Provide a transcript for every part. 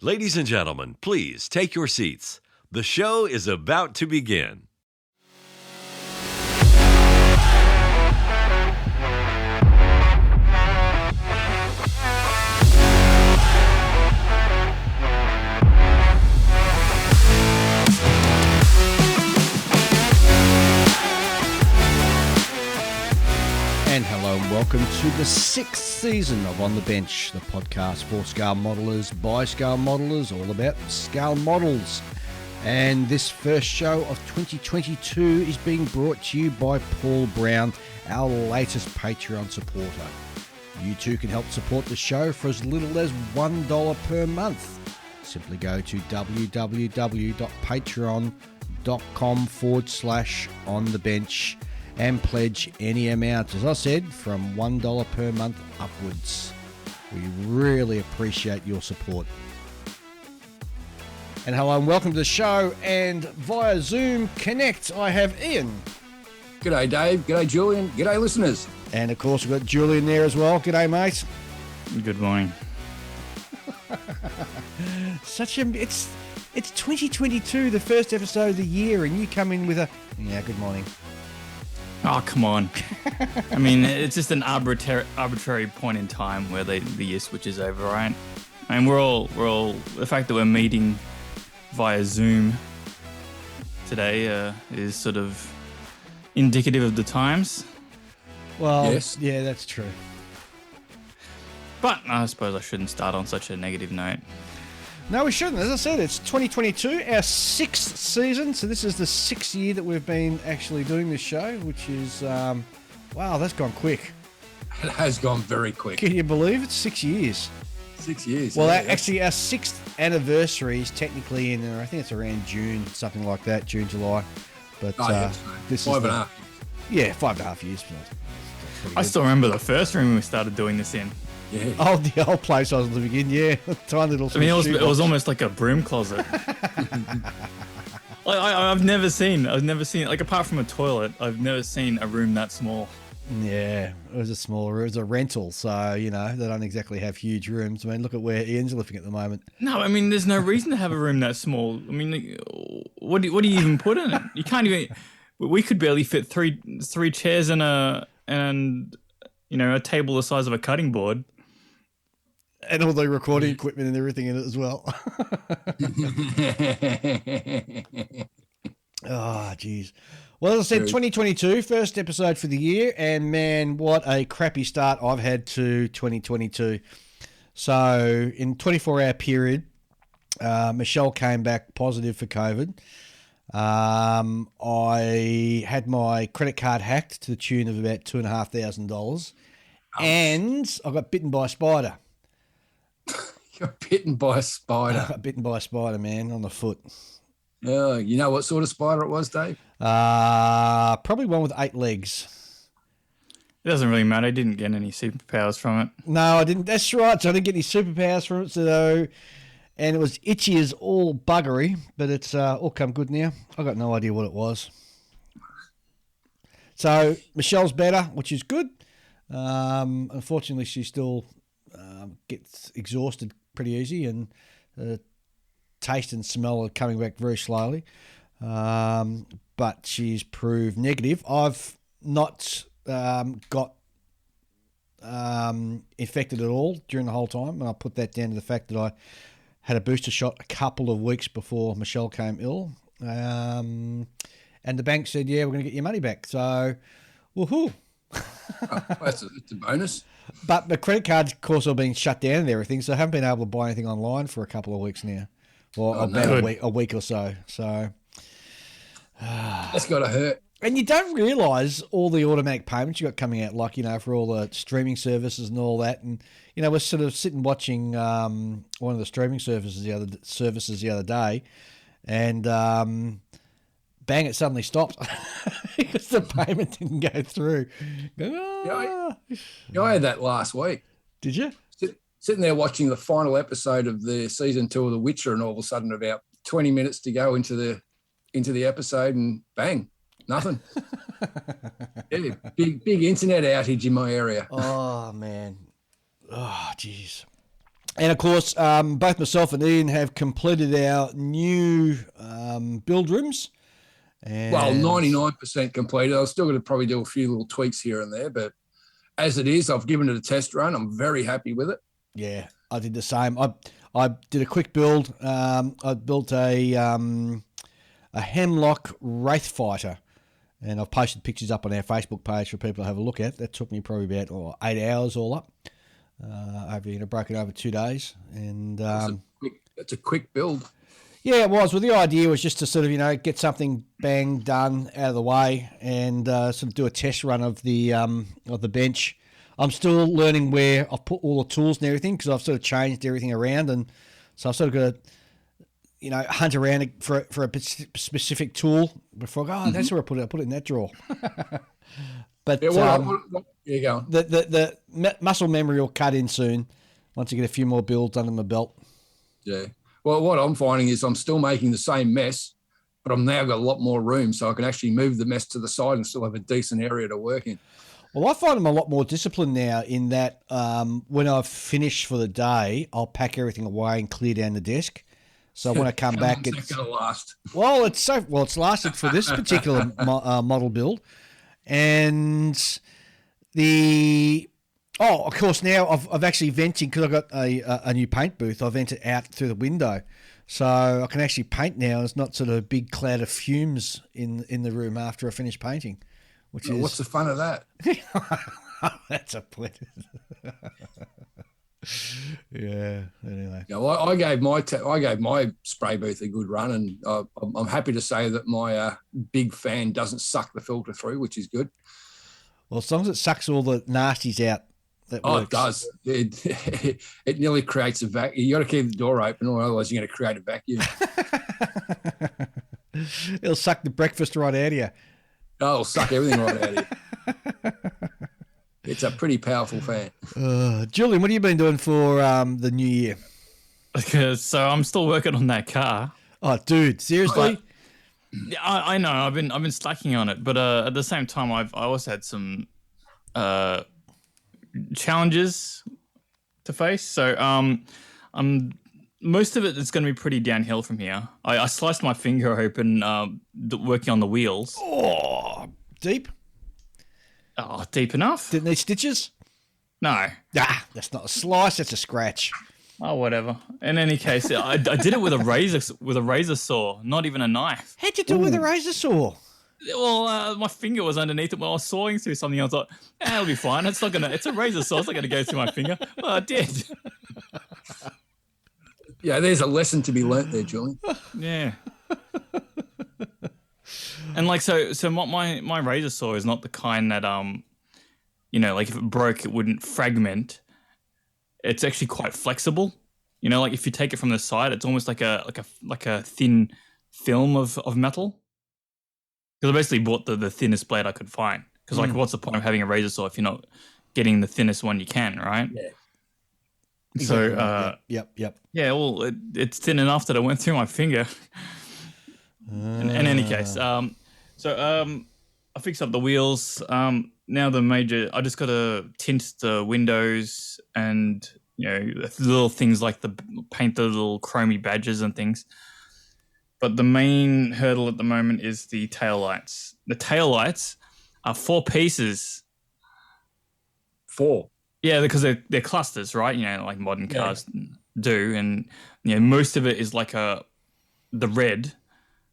Ladies and gentlemen, please take your seats. The show is about to begin. And hello and welcome to the 6th season of On the Bench, the podcast for scale modelers, by scale modelers, all about scale models. And this first show of 2022 is being brought to you by Paul Brown, our latest Patreon supporter. You too can help support the show for as little as $1 per month. Simply go to www.patreon.com/onthebench and pledge any amount, as I said, from $1 per month upwards. We really appreciate your support. And hello and welcome to the show, and via Zoom Connect I have Ian. G'day Dave, g'day Julian, g'day listeners. And of course we've got Julian there as well. G'day mate. Good morning. It's 2022, the first episode of the year, and you come in with good morning. Oh, come on. I mean, it's just an arbitrary point in time where the year switches over, right? I mean, we're all, the fact that we're meeting via Zoom today is sort of indicative of the times. Well, yes. Yeah, that's true. But I suppose I shouldn't start on such a negative note. No, we shouldn't. As I said, it's 2022, our 6th season. So this is the 6th year that we've been actually doing this show, which is, wow, that's gone quick. It has gone very quick. Can you believe it? 6 years. 6 years. Well, yeah. actually, our 6th anniversary is technically in, I think it's around June, something like that, June, July. But this Five is and a half. Yeah, 5.5 years. I still remember the first room we started doing this in. Yeah. Oh, the old place I was living in, yeah. Tiny little. I mean, it was almost like a broom closet. I've never seen, like, apart from a toilet, I've never seen a room that small. Yeah, it was a smaller, it was a rental, so, they don't exactly have huge rooms. I mean, look at where Ian's living at the moment. No, I mean, there's no reason to have a room that small. I mean, what do you even put in it? You can't even. We could barely fit three chairs and a table the size of a cutting board. And all the recording equipment and everything in it as well. Oh, geez. Well, as I said, 2022, first episode for the year. And, man, what a crappy start I've had to 2022. So, in 24-hour period, Michelle came back positive for COVID. I had my credit card hacked to the tune of about $2,500. And I got bitten by a spider. You're bitten by a spider. I got bitten by a spider, man, on the foot. Oh, you know what sort of spider it was, Dave? Probably one with 8 legs. It doesn't really matter. I didn't get any superpowers from it. No, I didn't. That's right. So I didn't get any superpowers from it. So, and it was itchy as all buggery, but it's all come good now. I got no idea what it was. So Michelle's better, which is good. Unfortunately, she still gets exhausted pretty easy, and taste and smell are coming back very slowly. But she's proved negative. I've not got infected at all during the whole time, and I put that down to the fact that I had a booster shot a couple of weeks before Michelle came ill. And the bank said, yeah, we're going to get your money back. So, woohoo. It's a bonus. But the credit cards, of course, are being shut down and everything, so I haven't been able to buy anything online for a couple of weeks now. Or about a week or so. So That's got to hurt. And you don't realise all the automatic payments you got coming out, like, for all the streaming services and all that. And, we're sort of sitting watching one of the streaming services the other day, and bang, it suddenly stopped because the payment didn't go through. I had that last week. Did you? Sitting there watching the final episode of the season 2 of The Witcher, and all of a sudden, about 20 minutes to go into the episode, and bang, nothing. Yeah, big internet outage in my area. Oh man, oh geez. And of course, both myself and Ian have completed our new build rooms. And Well, 99% completed. I'm still going to probably do a few little tweaks here and there, but as it is, I've given it a test run. I'm very happy with it. Yeah, I did the same. I did a quick build. I built a Hemlock Wraith Fighter, and I've posted pictures up on our Facebook page for people to have a look at. That took me probably about 8 hours all up. I broke it over 2 days, and it's a quick build. Yeah, it was. Well, the idea was just to sort of get something bang done out of the way, and sort of do a test run of the bench. I'm still learning where I've put all the tools and everything, because I've sort of changed everything around, and so I've sort of got to hunt around for a specific tool before I go. Oh, that's where I put it. I put it in that drawer. But yeah, there you go. The muscle memory will cut in soon once I get a few more builds under my belt. Yeah. Well, what I'm finding is I'm still making the same mess, but I've now got a lot more room, so I can actually move the mess to the side and still have a decent area to work in. Well, I find I'm a lot more disciplined now in that when I've finished for the day, I'll pack everything away and clear down the desk. So when I come back, it's going to last. Well, it's lasted for this particular model build, and of course now I've actually vented, because I've got a new paint booth. I vent it out through the window, so I can actually paint now. It's not sort of a big cloud of fumes in the room after I finish painting. What's the fun of that? That's a point. Yeah. Anyway. Yeah, well, I gave my spray booth a good run, and I'm happy to say that my big fan doesn't suck the filter through, which is good. Well, as long as it sucks all the nasties out, that works. It does. It nearly creates a vacuum. You got to keep the door open, or otherwise you're going to create a vacuum. It'll suck the breakfast right out of you. Oh, it'll suck everything right out of you. It's a pretty powerful fan. Julian, what have you been doing for the new year? So I'm still working on that car. Oh, dude, seriously? Yeah, I know. I've been slacking on it, but at the same time, I also had some challenges to face. So most of it is going to be pretty downhill from here. I sliced my finger open working on the wheels. Oh, deep? Oh, deep enough? Didn't need stitches? No. Ah, that's not a slice. That's a scratch. Oh, whatever. In any case, I did it with a razor saw, not even a knife. How'd you do it with a razor saw? Well, my finger was underneath it when I was sawing through something. I thought, it'll be fine. It's a razor saw. It's not gonna go through my finger. Well, it did. Yeah, there's a lesson to be learnt there, Julian. Yeah. And so my razor saw is not the kind that like if it broke, it wouldn't fragment. It's actually quite flexible. Like if you take it from the side, it's almost like a thin film of metal. Because I basically bought the thinnest blade I could find. Because what's the point of having a razor saw if you're not getting the thinnest one you can, right? Yeah. So yep. Yeah, well, it's thin enough that it went through my finger. In any case, I fixed up the wheels. Now I just got to tint the windows and little things like paint the little chromey badges and things. But the main hurdle at the moment is the taillights. The taillights are 4 pieces. 4. Yeah, because they're clusters, right? Like modern cars do, and most of it is like the red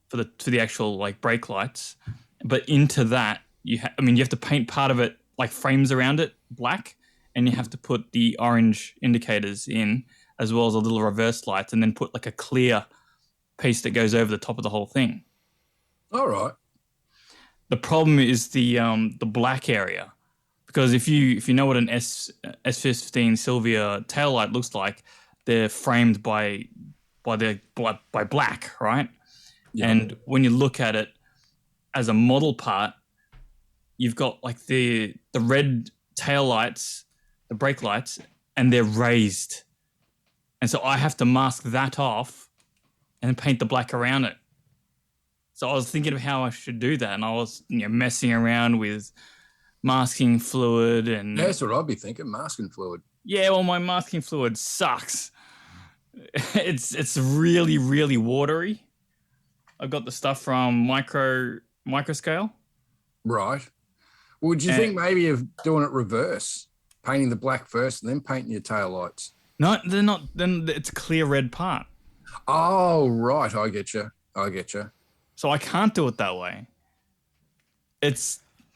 for the actual like brake lights. But into that, you have to paint part of it like frames around it black, and you have to put the orange indicators in as well as a little reverse lights, and then put like a clear piece that goes over the top of the whole thing. All right. The problem is the black area. Because if you know what an S15 Silvia taillight looks like, they're framed by black, right? Yeah. And when you look at it as a model part, you've got like the red taillights, the brake lights, and they're raised. And so I have to mask that off and paint the black around it. So I was thinking of how I should do that, and I was messing around with masking fluid and that's what I'd be thinking, masking fluid. Yeah, well, my masking fluid sucks. It's really, really watery. I've got the stuff from Microscale. Right. Would you think maybe of doing it reverse, painting the black first and then painting your tail lights? No, they're not. Then it's a clear red part. Oh, right. I get you. So I can't do it that way.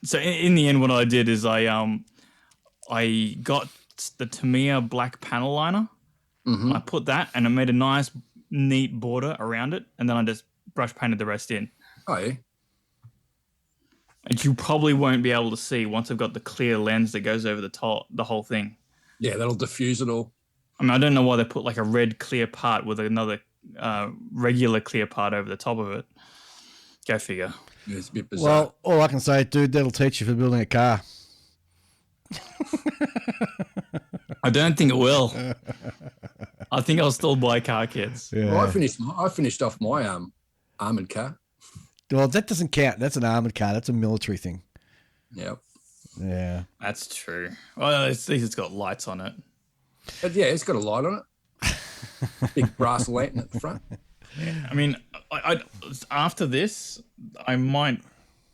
So in the end, what I did is I got the Tamiya black panel liner. Mm-hmm. I put that and I made a nice, neat border around it, and then I just brush painted the rest in. Oh, yeah. And you probably won't be able to see once I've got the clear lens that goes over the whole thing. Yeah, that'll diffuse it all. I mean, I don't know why they put like a red clear part with another regular clear part over the top of it. Go figure. Yeah, it's a bit bizarre. Well, all I can say, dude, that'll teach you for building a car. I don't think it will. I think I'll still buy car kits. Yeah. Well, I finished off my armoured car. Well, that doesn't count. That's an armoured car. That's a military thing. Yep. Yeah. That's true. Well, at least it's got lights on it. But yeah, it's got a light on it. Big brass lantern at the front. I mean, I after this, I might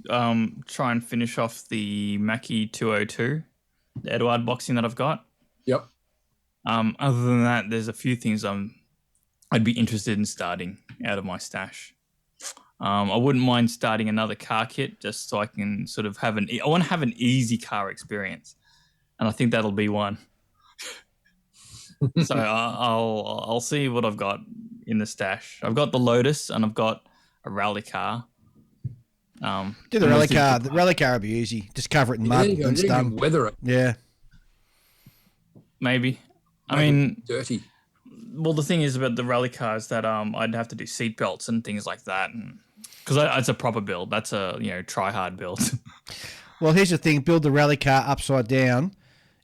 try and finish off the Mackie 202, the Eduard boxing that I've got. Yep. Other than that, there's a few things I'd be interested in starting out of my stash. I wouldn't mind starting another car kit just so I can sort of I want to have an easy car experience, and I think that'll be one. So I'll see what I've got in the stash. I've got the Lotus and I've got a rally car. Do the rally car. The rally car will be easy. Just cover it in mud and it's done. Weather it. Yeah. Maybe. I mean, dirty. Well, the thing is about the rally cars that I'd have to do seat belts and things like that, because it's a proper build. That's a try hard build. Well, here's the thing: build the rally car upside down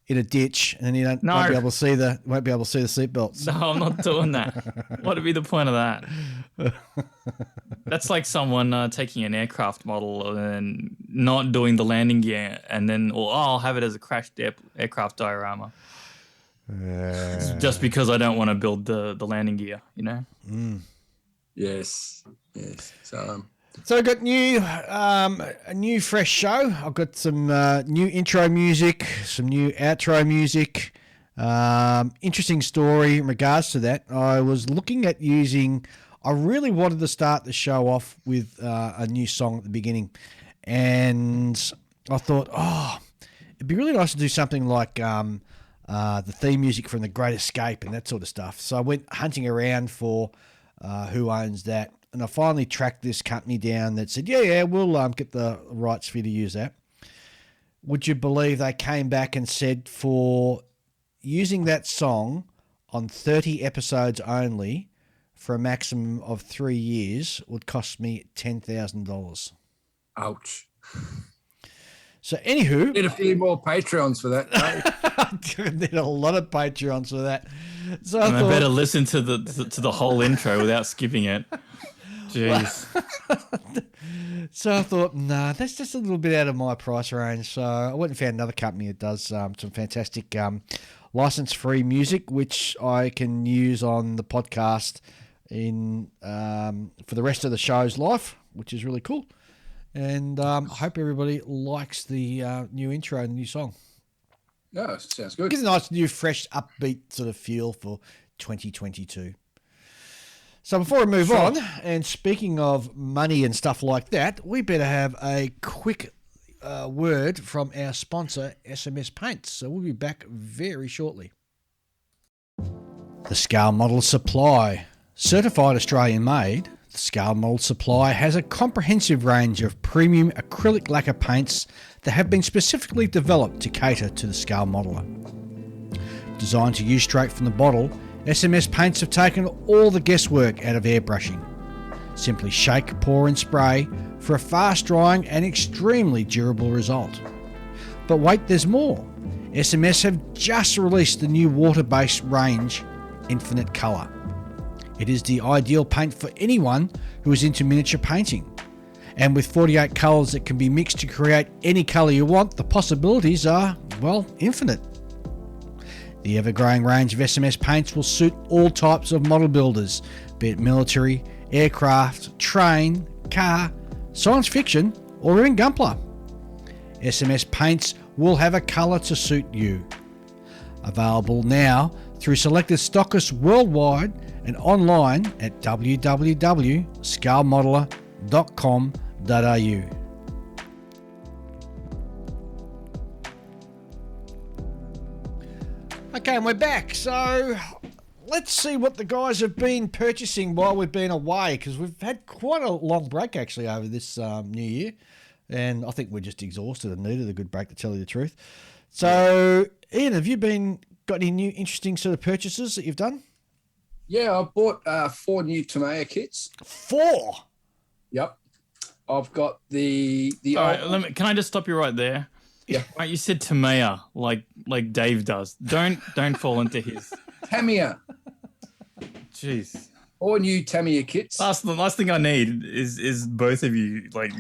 in a ditch, and then you won't be able to see the seatbelts. No, I'm not doing that. What would be the point of that? That's like someone taking an aircraft model and not doing the landing gear, and then I'll have it as a crashed aircraft diorama. Just because I don't want to build the landing gear, Yes. So I've got a new fresh show. I've got some new intro music, some new outro music. Interesting story in regards to that. I was looking at I really wanted to start the show off with a new song at the beginning. And I thought, it'd be really nice to do something like the theme music from The Great Escape and that sort of stuff. So I went hunting around for who owns that. And I finally tracked this company down that said, yeah, we'll get the rights for you to use that. Would you believe they came back and said for using that song on 30 episodes only for a maximum of 3 years would cost me $10,000. Ouch. So anywho. Need a few more Patreons for that. I need a lot of Patreons for that. So I better listen to the whole intro without skipping it. Jeez. So I thought, that's just a little bit out of my price range. So I went and found another company that does some fantastic license-free music, which I can use on the podcast for the rest of the show's life, which is really cool. And I hope everybody likes the new intro and the new song. No, sounds good. Gives a nice new, fresh, upbeat sort of feel for 2022. So before we move on, and speaking of money and stuff like that, we better have a quick word from our sponsor, SMS Paints. So we'll be back very shortly. The Scale Model Supply. Certified Australian made, the Scale Model Supply has a comprehensive range of premium acrylic lacquer paints that have been specifically developed to cater to the scale modeler. Designed to use straight from the bottle, SMS Paints have taken all the guesswork out of airbrushing. Simply shake, pour and spray for a fast drying and extremely durable result. But wait, there's more. SMS have just released the new water-based range, Infinite Colour. It is the ideal paint for anyone who is into miniature painting. And with 48 colours that can be mixed to create any colour you want, the possibilities are, infinite. The ever-growing range of SMS paints will suit all types of model builders, be it military, aircraft, train, car, science fiction, or even gunpla. SMS paints will have a colour to suit you. Available now through selected stockists worldwide and online at www.scalemodeler.com.au. Okay, and we're back. So let's see what the guys have been purchasing while we've been away, because we've had quite a long break actually over this new year, and I think we're just exhausted and needed a good break, to tell you the truth. So, Ian, have you got any new interesting sort of purchases that you've done? Yeah, I bought 4 new Tamiya kits. 4? Yep. I've got the All right, can I just stop you right there? Yeah. Right, you said Tamiya like Dave does. Don't fall into his. Tamiya. Jeez. 4 new Tamiya kits. The last thing I need is both of you. Like,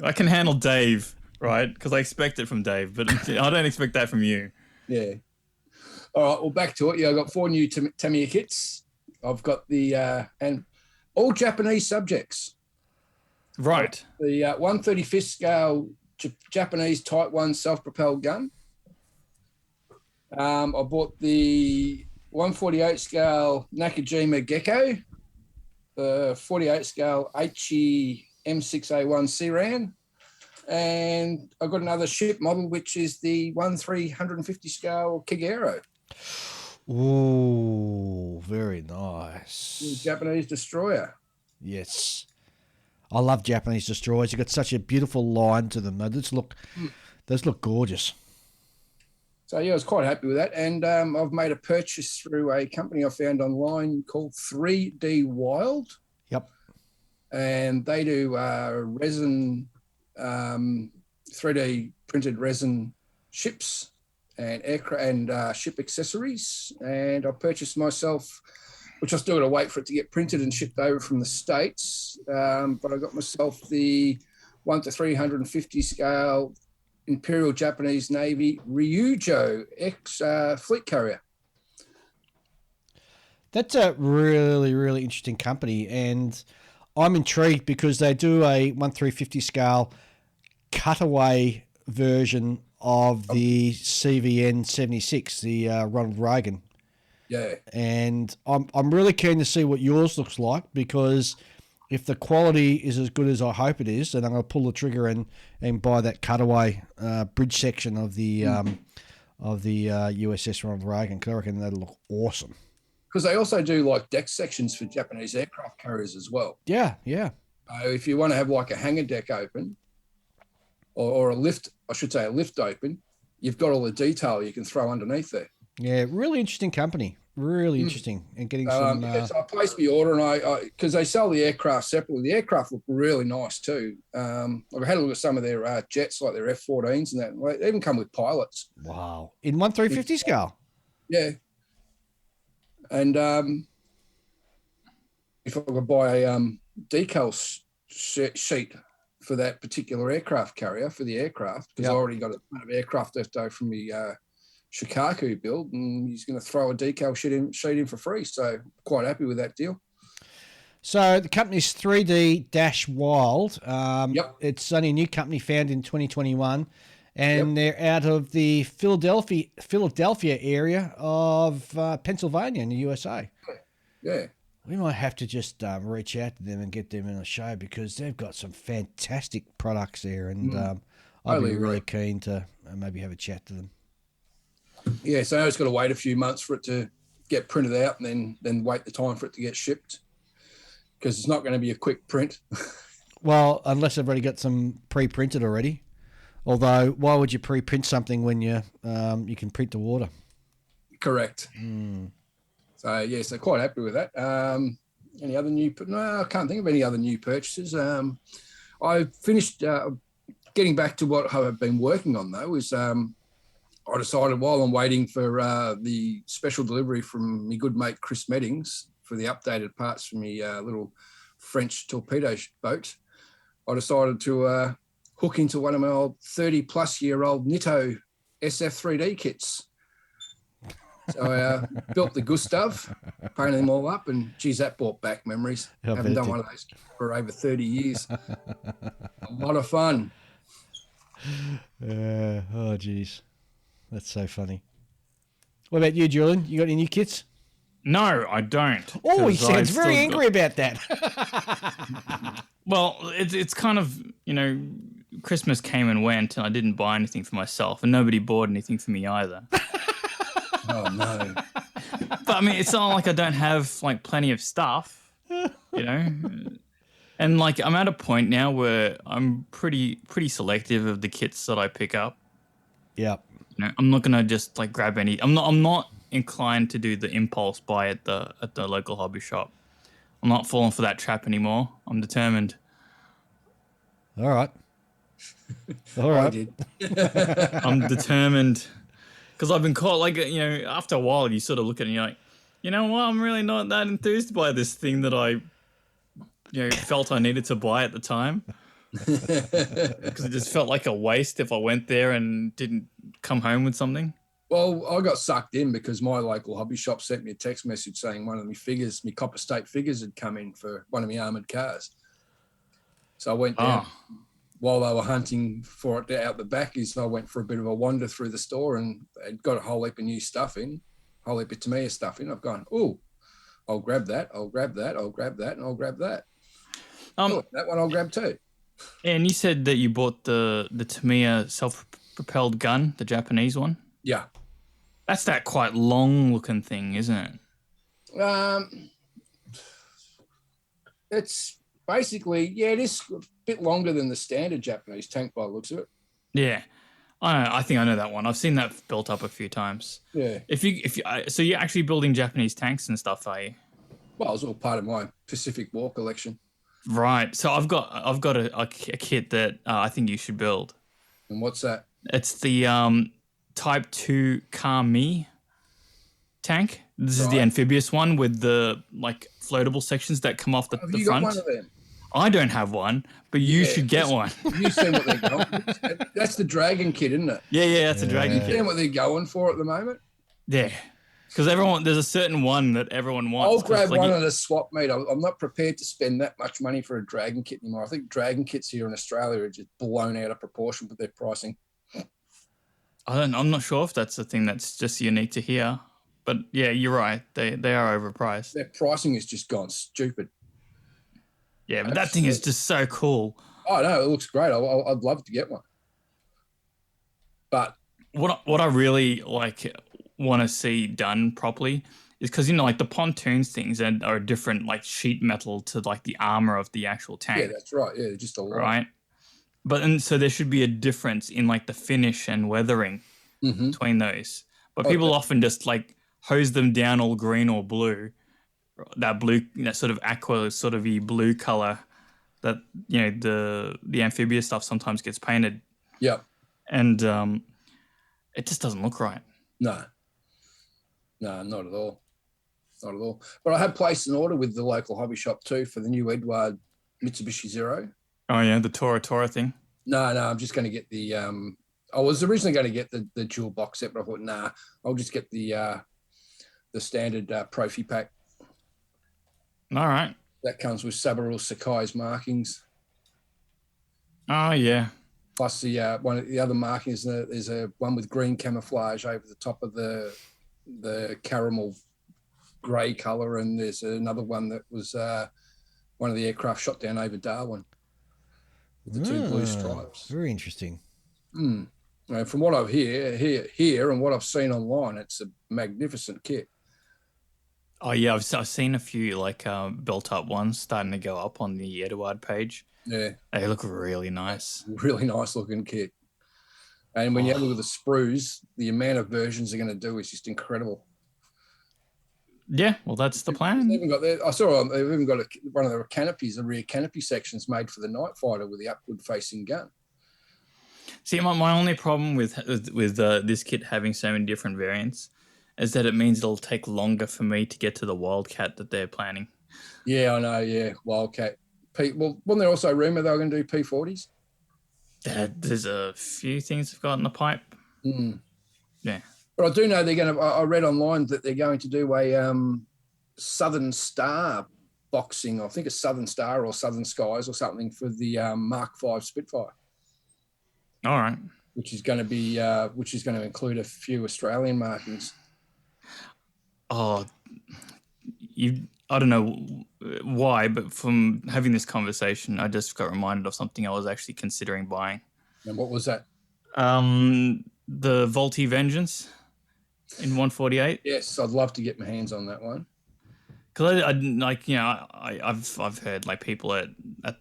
I can handle Dave, right? Because I expect it from Dave, but I don't expect that from you. Yeah. All right. Well, back to it. Yeah, I got 4 new Tamiya kits. I've got the and all Japanese subjects. Right. The 135th scale Japanese Type 1 self-propelled gun. I bought the 148 scale Nakajima Gecko, the 48 scale HE M6A1 Seran, and I've got another ship model, which is the 1350 scale Kagero. Ooh, very nice. The Japanese destroyer. Yes. I love Japanese destroyers. You've got such a beautiful line to them. Those look gorgeous. So, yeah, I was quite happy with that. And I've made a purchase through a company I found online called 3D Wild. Yep. And they do resin, 3D printed resin ships and aircraft and ship accessories. And I purchased myself, which I still got to wait for it to get printed and shipped over from the States. But I got myself the 1:350 scale Imperial Japanese Navy Ryujo X fleet carrier. That's a really, really interesting company, and I'm intrigued because they do a 1:350 scale cutaway version of the CVN 76, the Ronald Reagan. Yeah. And I'm really keen to see what yours looks like, because if the quality is as good as I hope it is, then I'm going to pull the trigger and buy that cutaway bridge section of the USS Ronald Reagan, because I reckon that'll look awesome. Because they also do like deck sections for Japanese aircraft carriers as well. Yeah, yeah. If you want to have like a hangar deck open or a lift, I should say a lift open, you've got all the detail you can throw underneath there. Yeah, really interesting company. Really interesting. And getting some... So I placed my order, and I because they sell the aircraft separately. The aircraft look really nice too. I've had a look at some of their jets, like their F-14s and that. They even come with pilots. Wow. In 1:350 scale? Yeah. And if I could buy a decal sheet for that particular aircraft carrier for the aircraft, because I already got a ton of aircraft left over from the Shikaku build, and he's going to throw a decal sheet in for free. So quite happy with that deal. So the company's 3D-Wild. Yep. It's only a new company found in 2021, and they're out of the Philadelphia area of Pennsylvania in the USA. Yeah. We might have to just reach out to them and get them in a show, because they've got some fantastic products there, and I'd be really keen to maybe have a chat to them. Yeah, so I just got to wait a few months for it to get printed out, and then wait the time for it to get shipped, because it's not going to be a quick print. Well, unless they've already got some pre-printed already. Although, why would you pre-print something when you can print the water? Correct. So, yes, I'm quite happy with that. Any other new? No, I can't think of any other new purchases. I finished getting back to what I've been working on, though, is I decided while I'm waiting for the special delivery from my good mate Chris Meddings for the updated parts for my little French torpedo boat, I decided to hook into one of my old 30-plus-year-old Nitto SF3D kits. So I built the Gustav, painted them all up, and geez, that brought back memories. I Haven't bet done it one of those for over 30 years. A lot of fun. Oh, geez. That's so funny. What about you, Julian? You got any new kits? No, I don't. Oh, he 'cause sounds I've very still angry about that. Well, it's kind of, Christmas came and went, and I didn't buy anything for myself, and nobody bought anything for me either. Oh, no. But I mean, it's not like I don't have like plenty of stuff, And like I'm at a point now where I'm pretty selective of the kits that I pick up. Yep. I'm not gonna just like grab any. I'm not inclined to do the impulse buy at the local hobby shop. I'm not falling for that trap anymore. I'm determined. All right. All I right. did. I'm determined because I've been caught. Like after a while, you sort of look at it and you're like, you know what? I'm really not that enthused by this thing that I, felt I needed to buy at the time. Because it just felt like a waste if I went there and didn't come home with something. Well, I got sucked in because my local hobby shop sent me a text message saying one of my figures, my Copper State figures, had come in for one of my armoured cars. So I went down while they were hunting for it out the back. I went for a bit of a wander through the store and they'd got a whole heap of new stuff in, a whole heap of Tamiya stuff in. I've gone, oh, I'll grab that, I'll grab that, I'll grab that, and I'll grab that. That one I'll grab too. And you said that you bought the Tamiya self-propelled gun, the Japanese one. Yeah. That's that quite long-looking thing, isn't it? It's basically, it is a bit longer than the standard Japanese tank by the looks of it. Yeah, I think I know that one. I've seen that built up a few times. Yeah. So you're actually building Japanese tanks and stuff, are you? Well, it was all part of my Pacific War collection. Right. So I've got a kit that I think you should build. And what's that? It's the Type 2 Kami tank. This is the amphibious one with the like floatable sections that come off the Have the you front. got one of them? I don't have one, but you should get one. You've seen what they're going. That's the Dragon kit, isn't it? Yeah, that's a dragon You've kit. seen what they're going for at the moment. Yeah, because there's a certain one that everyone wants. I'll grab one at a swap meet. I'm not prepared to spend that much money for a Dragon kit anymore. I think Dragon kits here in Australia are just blown out of proportion with their pricing. I'm not sure if that's a thing that's just unique to here, but yeah, you're right. They are overpriced. Their pricing has just gone stupid. Yeah, but that thing is just so cool. Oh no, it looks great. I'd love to get one. But What I really want to see done properly is because like the pontoons things are different, like sheet metal to like the armor of the actual tank. yeah, that's right. Yeah, just a lot. Right. But so there should be a difference in like the finish and weathering between those. But people often just like hose them down all green or blue, that blue, that sort of aqua sort of blue color that the amphibious stuff sometimes gets painted. Yeah. And it just doesn't look right. No, not at all. Not at all. But I have placed an order with the local hobby shop too for the new Edward Mitsubishi Zero. Oh yeah, the Tora thing. No, I'm just going to get the. I was originally going to get the dual box set, but I thought, I'll just get the standard Profi pack. All right. That comes with Sabaril Sakai's markings. Oh yeah. Plus the one of the other markings, there's a one with green camouflage over the top of the caramel grey colour, and there's another one that was one of the aircraft shot down over Darwin with the two blue stripes. Very interesting. From what I've here and what I've seen online, it's a magnificent kit. Oh yeah, I've seen a few like built up ones starting to go up on the Edward page. Yeah, they look really nice. Really nice looking kit. And when you have a look at the sprues, the amount of versions they're going to do is just incredible. Yeah, well, that's the plan. I saw they've even got one of the canopies, the rear canopy sections made for the night fighter with the upward facing gun. See, my only problem with this kit having so many different variants is that it means it'll take longer for me to get to the Wildcat that they're planning. Yeah, I know. Yeah, Wildcat. Well, wasn't there also rumour they were going to do P40s? There's a few things I've got in the pipe. Mm. Yeah. But I do know they're going to. I read online that they're going to do a Southern Star boxing. I think it's Southern Star or Southern Skies or something for the Mark V Spitfire. All right. Which is going to include a few Australian markings. Oh, I don't know why, but from having this conversation, I just got reminded of something I was actually considering buying. And what was that? The Volti Vengeance in 148. Yes, I'd love to get my hands on that one. Because I've heard like people at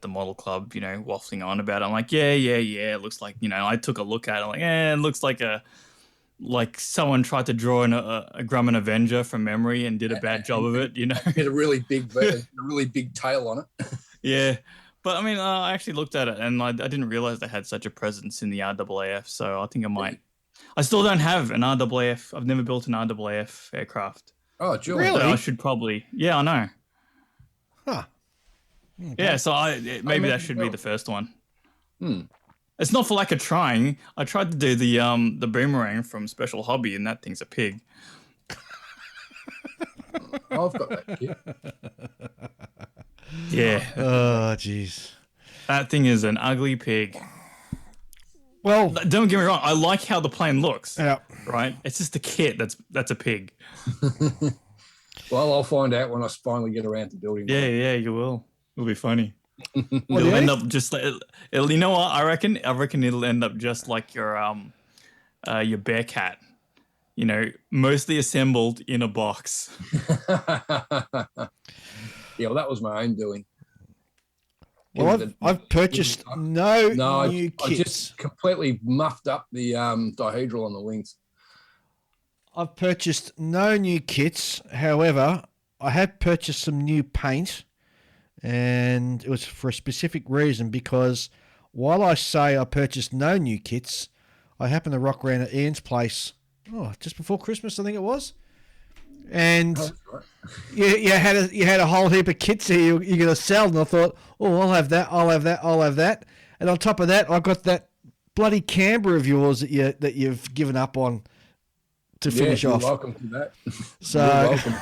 the model club, waffling on about it. I'm like, yeah. It looks like, I took a look at it. I'm like, it looks like someone tried to draw in a Grumman Avenger from memory and did a bad job of it. Had a really big tail on it. Yeah, but I mean, I actually looked at it and I didn't realize they had such a presence in the RAAF. So I think I might. I still don't have an RAAF. I've never built an RAAF aircraft. Oh, Julie. Really? I should probably. Yeah, I know. Huh. Okay. Yeah, so maybe that should be the first one. It's not for lack of trying. I tried to do the boomerang from Special Hobby, and that thing's a pig. I've got that kit. Yeah. Oh, jeez. That thing is an ugly pig. Well, don't get me wrong. I like how the plane looks. Yeah. Right. It's just the kit that's a pig. Well, I'll find out when I finally get around to building. Yeah, you will. It'll be funny. Well, It'll end up just like you know what I reckon it'll end up just like your Bearcat, mostly assembled in a box. Yeah, well, that was my own doing. Well, I've purchased no new kits. I just completely muffed up the dihedral on the wings. I've purchased no new kits. However, I have purchased some new paint, and it was for a specific reason, because while I say I purchased no new kits, I happened to rock around at Ian's place just before Christmas, I think it was. And you had a whole heap of kits here you're going to sell, and I thought, I'll have that. And on top of that, I got that bloody Canberra of yours that you've given up on to finish off. You're welcome to that. So, you're welcome.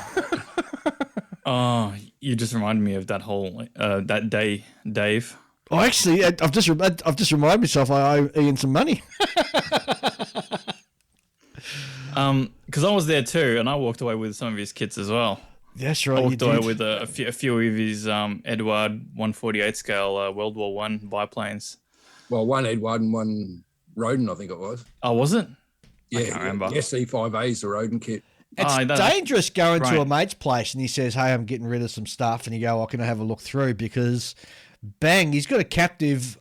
Oh, you just reminded me of that whole that day, Dave. Oh, actually, I've just reminded myself I owe Ian some money. Because I was there too, and I walked away with some of his kits as well. That's right. I walked away with a few of his Edward 148 scale World War I biplanes. Well, one Edward and one Roden, I think it was. Oh, was it? Yeah, I can't remember. SE5A's the Roden kit. It's dangerous going to a mate's place and he says, "Hey, I'm getting rid of some stuff," and you go, "Can I have a look through?" Because, bang, he's got a captive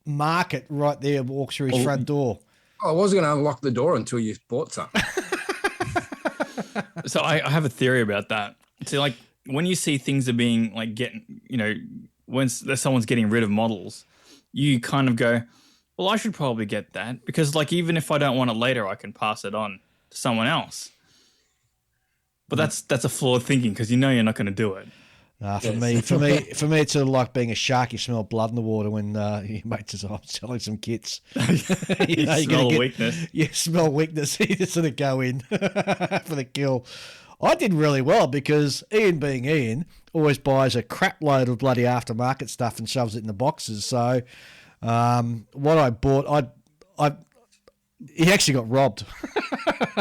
market right there. Walks through his front door. I wasn't going to unlock the door until you bought some. So I have a theory about that. So like when you see things are being like when someone's getting rid of models, you kind of go, well, I should probably get that, because like even if I don't want it later, I can pass it on to someone else. But that's a flawed thinking, because you're not going to do it. For me, it's sort of like being a shark. You smell blood in the water when your mate says, "I'm selling some kits." You smell weakness. You smell weakness. You just sort of go in for the kill. I did really well because Ian, being Ian, always buys a crap load of bloody aftermarket stuff and shoves it in the boxes. So what I bought, he actually got robbed.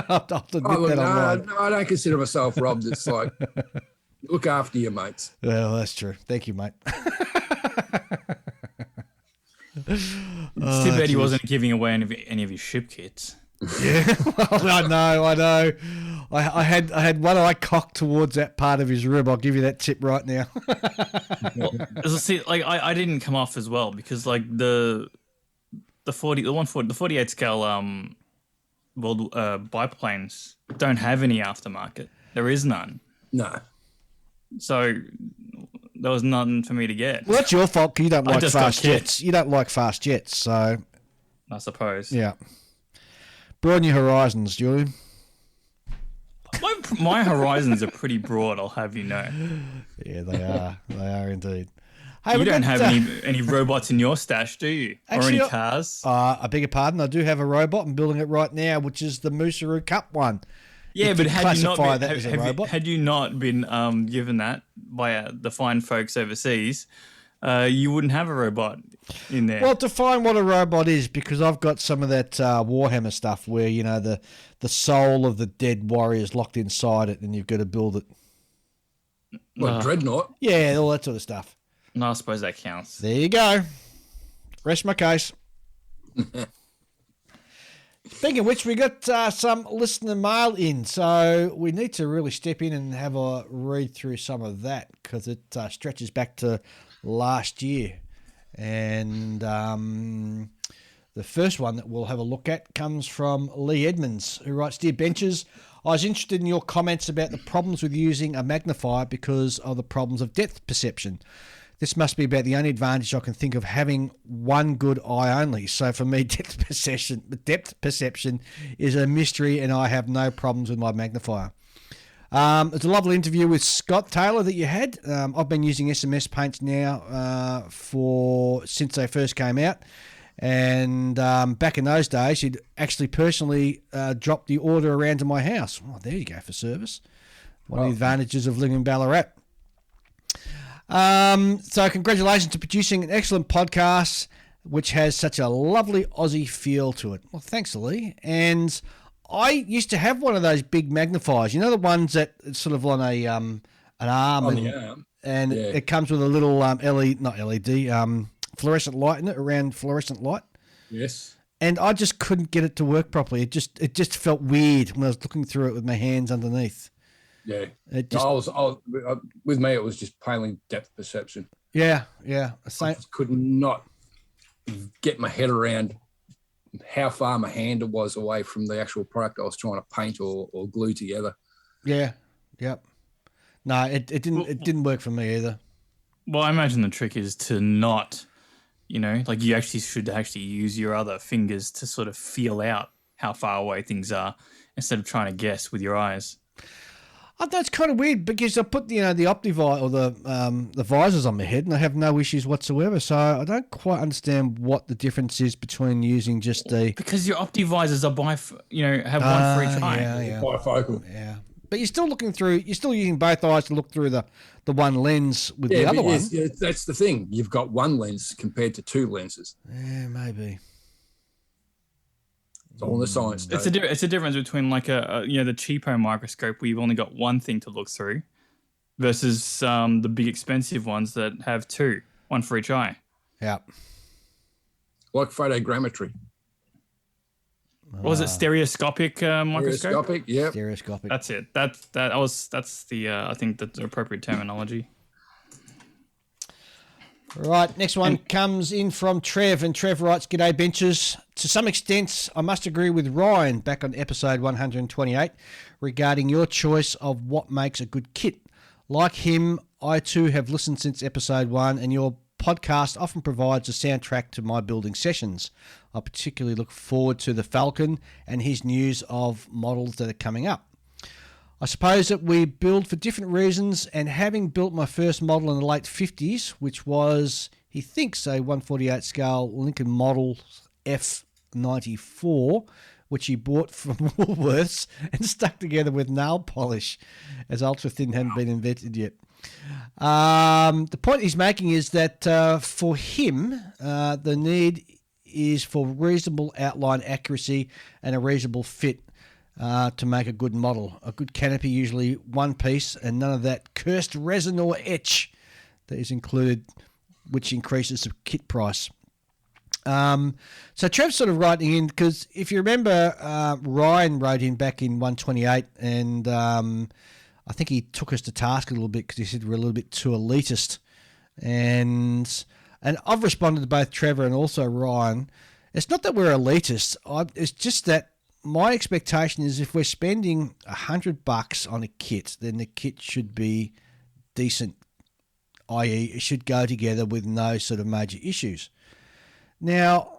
I'll admit that online. No, I don't consider myself robbed. It's like, look after your mates. Well, that's true. Thank you, mate. It's too bad he wasn't giving away any of his ship kits. Yeah, well, I know. I had one eye cocked towards that part of his rib. I'll give you that tip right now. Well, see, like I didn't come off as well, because like the 48 scale world biplanes don't have any aftermarket. There is none. No. So there was nothing for me to get. Well, that's your fault, because you don't like fast got jets. You don't like fast jets, so I suppose. yeah. Broaden your horizons, Julian. My horizons are pretty broad, I'll have you know. Yeah, they are. They are indeed. Hey, You don't got, have any robots in your stash, do you? Actually, or any cars? I beg your pardon. I do have a robot. I'm building it right now, which is the Musaru Cup one. Yeah, If but you had you not classify been, that as a robot. had you not been given that by the fine folks overseas, you wouldn't have a robot in there. Well, define what a robot is, because I've got some of that Warhammer stuff where, you know, the soul of the dead warrior is locked inside it and you've got to build it. Well, Dreadnought. Yeah, all that sort of stuff. No, I suppose that counts. There you go. Rest my case. Speaking of which, we got some listener mail in, so we need to really step in and have a read through some of that, because it stretches back to last year. And the first one that we'll have a look at comes from Lee Edmonds, who writes, Dear Benchers, I was interested in your comments about the problems with using a magnifier because of the problems of depth perception. This must be about the only advantage I can think of having one good eye only. So for me, depth perception is a mystery, and I have no problems with my magnifier. It's a lovely interview with Scott Taylor that you had. I've been using SMS paints now since they first came out. And back in those days, you'd actually personally drop the order around to my house. Oh, there you go for service. One of the advantages of living in Ballarat. So congratulations to producing an excellent podcast, which has such a lovely Aussie feel to it. Well, thanks, Lee. And I used to have one of those big magnifiers. You know, the ones that it's sort of on an arm. On the arm. And it comes with a little fluorescent light in it, around fluorescent light. Yes. And I just couldn't get it to work properly. It just felt weird when I was looking through it with my hands underneath. Yeah. With me, it was just plainly depth perception. Yeah. I just could not get my head around how far my hand was away from the actual product I was trying to paint or glue together. Yeah. Yep. No, it didn't work for me either. Well, I imagine the trick is to not, like you actually should use your other fingers to sort of feel out how far away things are instead of trying to guess with your eyes. That's kind of weird, because I put the OptiVi or the visors on my head and I have no issues whatsoever. So I don't quite understand what the difference is between using just because your OptiVisors are have one for each eye. Yeah. Bifocal. Yeah. But you're still using both eyes to look through the one lens with the other one. Yeah, that's the thing. You've got one lens compared to two lenses. Yeah, maybe. It's all in the science. It's a difference between like the cheapo microscope where you've only got one thing to look through versus the big expensive ones that have two, one for each eye. Yeah. Like photogrammetry. Was it stereoscopic microscope? Stereoscopic, yeah. Stereoscopic. That's it. That's the I think that's the appropriate terminology. Right, next one comes in from Trev, and Trev writes, G'day Benchers. To some extent, I must agree with Ryan back on episode 128 regarding your choice of what makes a good kit. Like him, I too have listened since episode 1, and your podcast often provides a soundtrack to my building sessions. I particularly look forward to the Falcon and his news of models that are coming up. I suppose that we build for different reasons, and having built my first model in the late 50s, which was, he thinks, a 148 scale Lincoln Model F94, which he bought from Woolworths and stuck together with nail polish, as ultra thin hadn't been invented yet. The point he's making is that for him, the need is for reasonable outline accuracy and a reasonable fit to make a good model. A good canopy, usually one piece, and none of that cursed resin or etch that is included, which increases the kit price. So Trev's sort of writing in, because if you remember, Ryan wrote in back in 128, and I think he took us to task a little bit because he said we're a little bit too elitist. And I've responded to both Trevor and also Ryan. It's not that we're elitists. It's just that my expectation is if we're spending $100 on a kit, then the kit should be decent, i.e. it should go together with no sort of major issues. Now,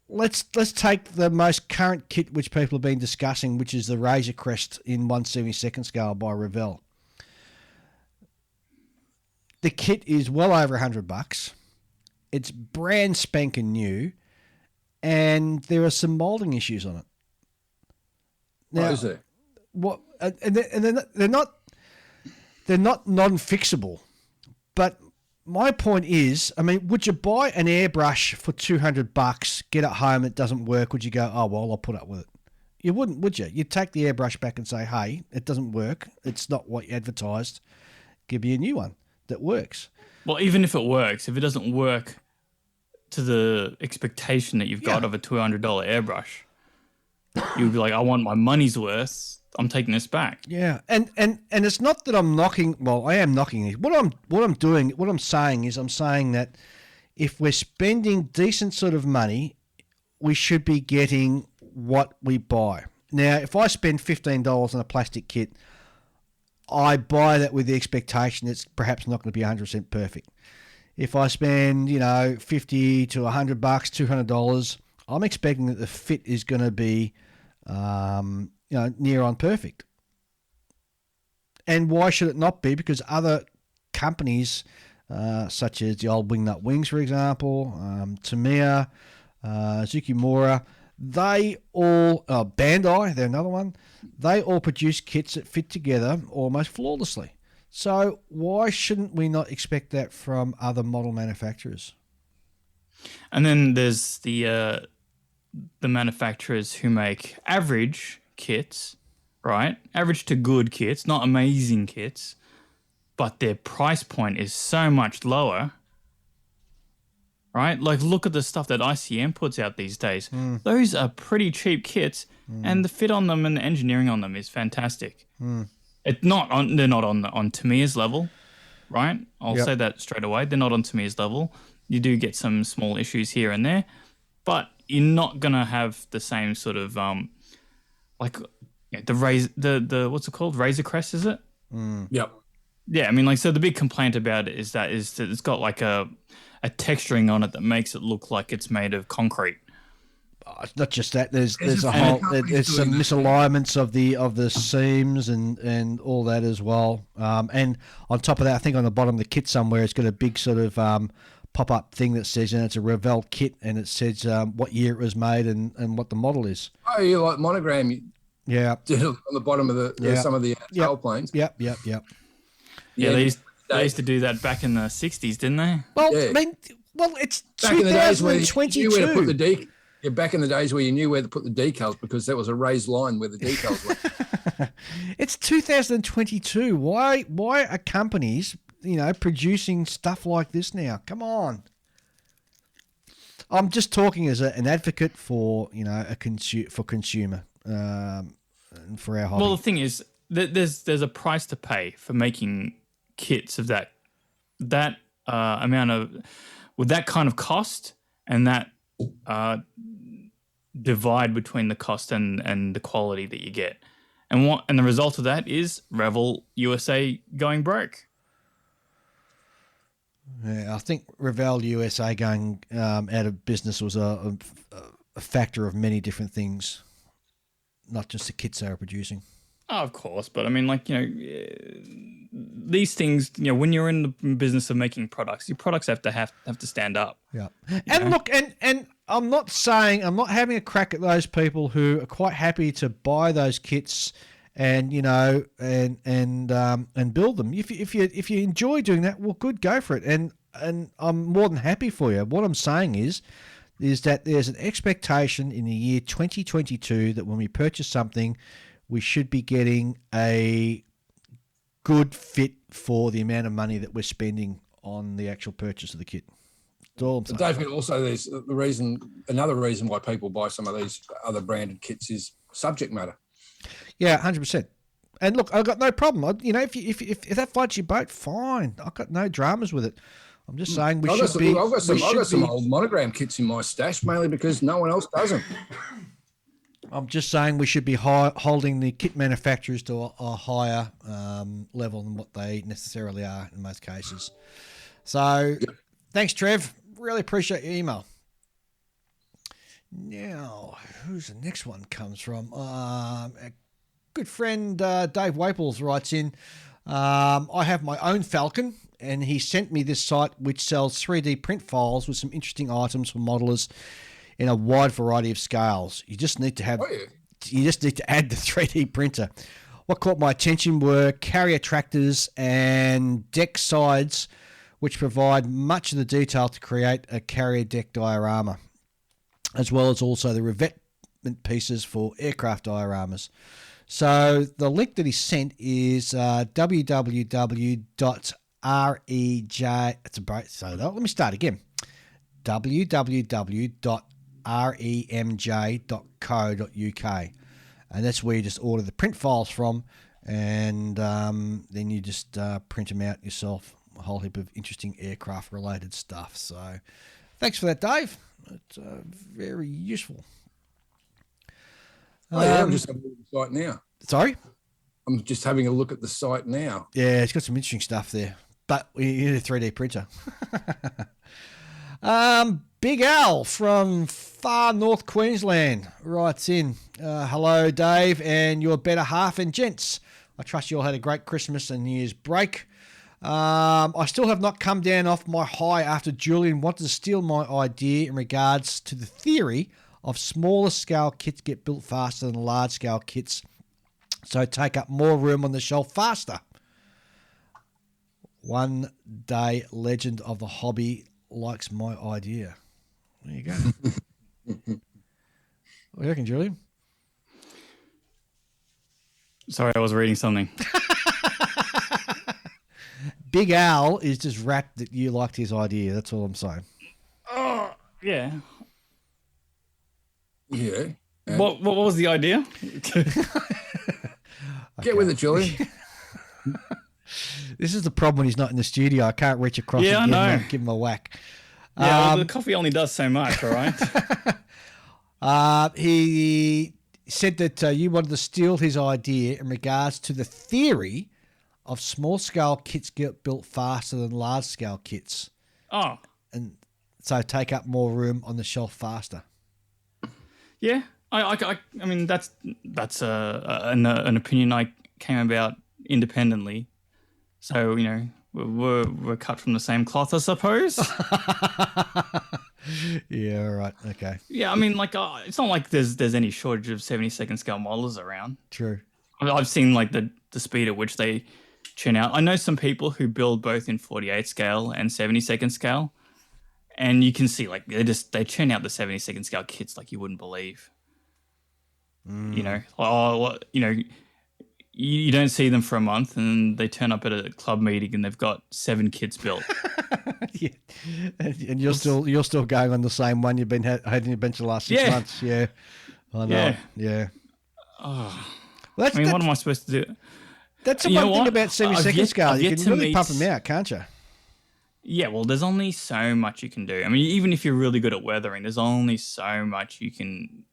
let's take the most current kit which people have been discussing, which is the Razor Crest in 1/72 scale by Revell. the kit is well over $100. It's brand spanking new, and there are some molding issues on it. Now, is there? what? And they're not non-fixable. But my point is, I mean, would you buy an airbrush for $200, get it home, it doesn't work? Would you go, oh well, I'll put up with it? You wouldn't, would you? You'd take the airbrush back and say, hey, it doesn't work. It's not what you advertised. Give me a new one that works. Well, even if it works, if it doesn't work to the expectation that you've got of a $200 airbrush, you'd be like, I want my money's worth. I'm taking this back. Yeah, and it's not that I'm knocking. Well, I am knocking it. What I'm saying is, I'm saying that if we're spending decent sort of money, we should be getting what we buy. Now, if I spend $15 on a plastic kit, I buy that with the expectation it's perhaps not going to be 100% perfect. If I spend, $50 to $100, $200, I'm expecting that the fit is going to be, near on perfect. And why should it not be? Because other companies, such as the old Wingnut Wings, for example, Tamiya, Zukimura, they all, Bandai, they're another one, they all produce kits that fit together almost flawlessly. So why shouldn't we not expect that from other model manufacturers? And then there's the manufacturers who make average kits, right? Average to good kits, not amazing kits, but their price point is so much lower, right? Like, look at the stuff that ICM puts out these days. Those are pretty cheap kits, and the fit on them and the engineering on them is fantastic. They're not on Tamiya's level, right? I'll say that straight away. They're not on Tamiya's level. You do get some small issues here and there, but you're not gonna have the same sort of the what's it called? Razor Crest, is it? Yep. Yeah, I mean, so the big complaint about it is that it's got like a texturing on it that makes it look like it's made of concrete. It's not just that. There's some misalignments of the seams and all that as well. And on top of that, I think on the bottom of the kit somewhere, it's got a big sort of pop-up thing that says, it's a Revell kit, and it says what year it was made and what the model is. Oh, you like monogram? Yeah. On the bottom of some of the tail planes. Yep. Yeah, they used to do that back in the 60s, didn't they? Well, I mean, it's back in the days where 2022. you knew where to put the back in the days where you knew where to put the decals because there was a raised line where the decals were. It's 2022. Why are companies, producing stuff like this now? Come on. I'm just talking as an advocate for, for consumer, and for our hobby. Well, the thing is, there's a price to pay for making kits of that amount of, with that kind of cost, and that divide between the cost and the quality that you get. And the result of that is Revell USA going broke. Yeah, I think Revell USA going out of business was a factor of many different things, not just the kits they were producing. Oh, of course, but I mean, these things, when you're in the business of making products, your products have to stand up. Yeah, and look, and I'm not having a crack at those people who are quite happy to buy those kits and and build them. If you enjoy doing that, well, good, go for it. And I'm more than happy for you. What I'm saying is that there's an expectation in the year 2022 that when we purchase something, we should be getting a good fit for the amount of money that we're spending on the actual purchase of the kit. That's all I'm saying. Don't forget also there's another reason why people buy some of these other branded kits is subject matter. Yeah, 100%. And look, I've got no problem. If that floats your boat, fine. I've got no dramas with it. I'm just saying I've got some old monogram kits in my stash, mainly because no one else does them. I'm just saying we should be holding the kit manufacturers to a higher level than what they necessarily are in most cases. So, Thanks, Trev. Really appreciate your email. Now, who's the next one comes from? A good friend Dave Waples writes in, I have my own Falcon and he sent me this site which sells 3D print files with some interesting items for modelers in a wide variety of scales. You just need to have, you just need to add the 3D printer. What caught my attention were carrier tractors and deck sides, which provide much of the detail to create a carrier deck diorama, as well as also the revetment pieces for aircraft dioramas. So the link that he sent is www.rej. So let me start again. www.remj.co.uk, and that's where you just order the print files from, and then you just print them out yourself. A whole heap of interesting aircraft-related stuff. So thanks for that, Dave. It's very useful. I'm just having a look at the site now. Sorry? I'm just having a look at the site now. Yeah, it's got some interesting stuff there. But you need a 3D printer. Big Al from far north Queensland writes in, hello, Dave, and your better half and gents. I trust you all had a great Christmas and New Year's break. I still have not come down off my high after Julian wanted to steal my idea in regards to the theory of smaller scale kits get built faster than large scale kits, so take up more room on the shelf faster. One day legend of the hobby likes my idea. There you go. What do you reckon, Julian? Sorry, I was reading something. Big Al is just wrapped that you liked his idea. That's all I'm saying. Oh, yeah. Yeah. What was the idea? Get with it, Julian. This is the problem when he's not in the studio. I can't reach across and give him a whack. Yeah, well, the coffee only does so much, all right? He said that you wanted to steal his idea in regards to the theory of small-scale kits get built faster than large-scale kits. Oh. And so take up more room on the shelf faster. Yeah. I mean, that's an opinion I came about independently. So, you know, we're cut from the same cloth, I suppose. Yeah, right. Okay. Yeah, I mean, like, it's not like there's any shortage of 70-second scale modelers around. True. I've seen, like, the speed at which they churn out. I know some people who build both in 48 scale and 70-second scale, and you can see, like, they churn out the 70-second scale kits like you wouldn't believe. You know, you don't see them for a month, and they turn up at a club meeting and they've got 7 kits built. Yeah. And you're still going on the same one you've been had in your bench the last 6 months. Yeah, I know. Yeah. Oh. Well, I mean, what am I supposed to do? That's the one thing about 70-second scale. You can really pump them out, can't you? Yeah, well, there's only so much you can do. I mean, even if you're really good at weathering, there's only so much you can,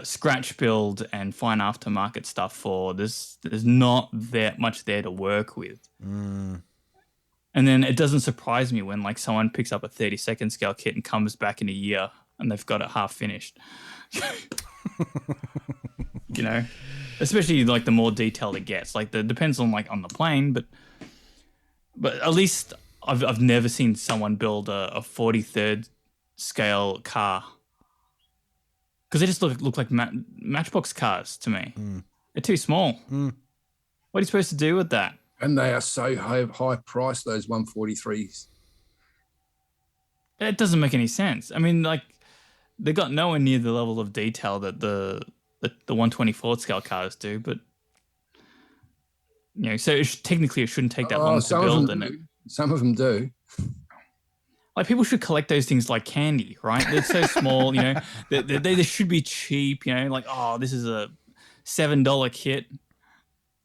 scratch build and fine aftermarket stuff for. There's not that much there to work with. And then it doesn't surprise me when, like, someone picks up a 30-second scale kit and comes back in a year and they've got it half finished. You know, especially like the more detailed it gets. Like, depends on the plane, but at least I've never seen someone build a 43rd scale car, because they just look like matchbox cars to me. They're too small. What are you supposed to do with that? And they are so high priced, those 143s. It doesn't make any sense. I mean, like, they got nowhere near the level of detail that the 124th scale cars do, but you know, so technically it shouldn't take that long to build. Some of them do. Like, people should collect those things like candy, right? They're so small, you know. They should be cheap, you know. Like, oh, this is a $7 kit,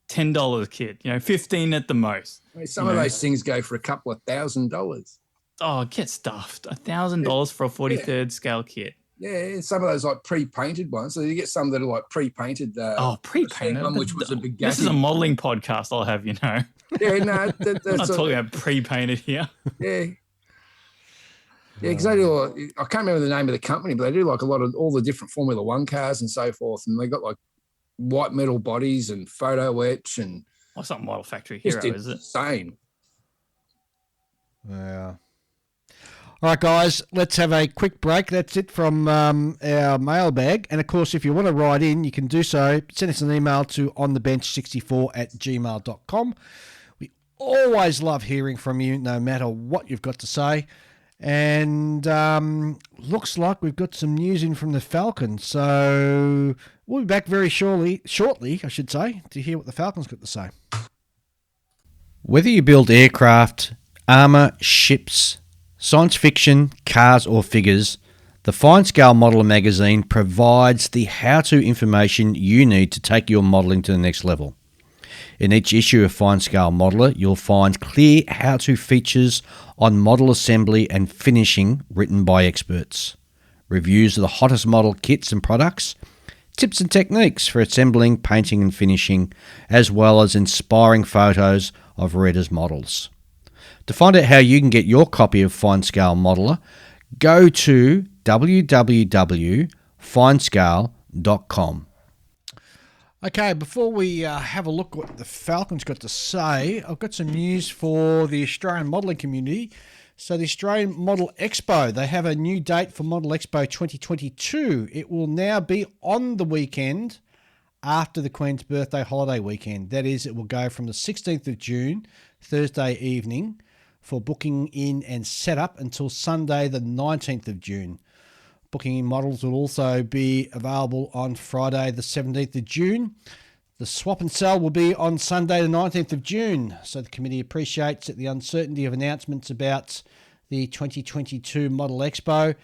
$10 kit, you know, $15 at the most. Some of those things go for a couple of $1,000. Oh, get stuffed. $1,000 for a 43rd scale kit. Yeah, some of those like pre-painted ones. So you get some that are like pre-painted. Pre-painted, one, which was a big. This is a modelling podcast, I'll have you know. Yeah, no, I'm not talking about pre-painted here. Yeah. Yeah, because they do. I can't remember the name of the company, but they do like a lot of all the different Formula One cars and so forth, and they got like white metal bodies and photo etch and. What's not Model Factory Hero, is it? Insane. All right, guys, let's have a quick break. That's it from our mailbag. And, of course, if you want to write in, you can do so. Send us an email to onthebench64@gmail.com. We always love hearing from you, no matter what you've got to say. And looks like we've got some news in from the Falcon. So we'll be back very shortly, I should say, to hear what the Falcon's got to say. Whether you build aircraft, armour, ships, science fiction, cars or figures, the Fine Scale Modeller magazine provides the how-to information you need to take your modelling to the next level. In each issue of Fine Scale Modeller, you'll find clear how-to features on model assembly and finishing written by experts, reviews of the hottest model kits and products, tips and techniques for assembling, painting and finishing, as well as inspiring photos of readers' models. To find out how you can get your copy of Fine Scale Modeller, go to www.finescale.com. Okay, before we have a look what the Falcon's got to say, I've got some news for the Australian modelling community. So the Australian Model Expo, they have a new date for Model Expo 2022. It will now be on the weekend after the Queen's birthday holiday weekend. That is, it will go from the 16th of June, Thursday evening, for booking in and setup until Sunday the 19th of June. Booking in models will also be available on Friday the 17th of June. The swap and sell will be on Sunday the 19th of June. So the committee appreciates that the uncertainty of announcements about the 2022 Model Expo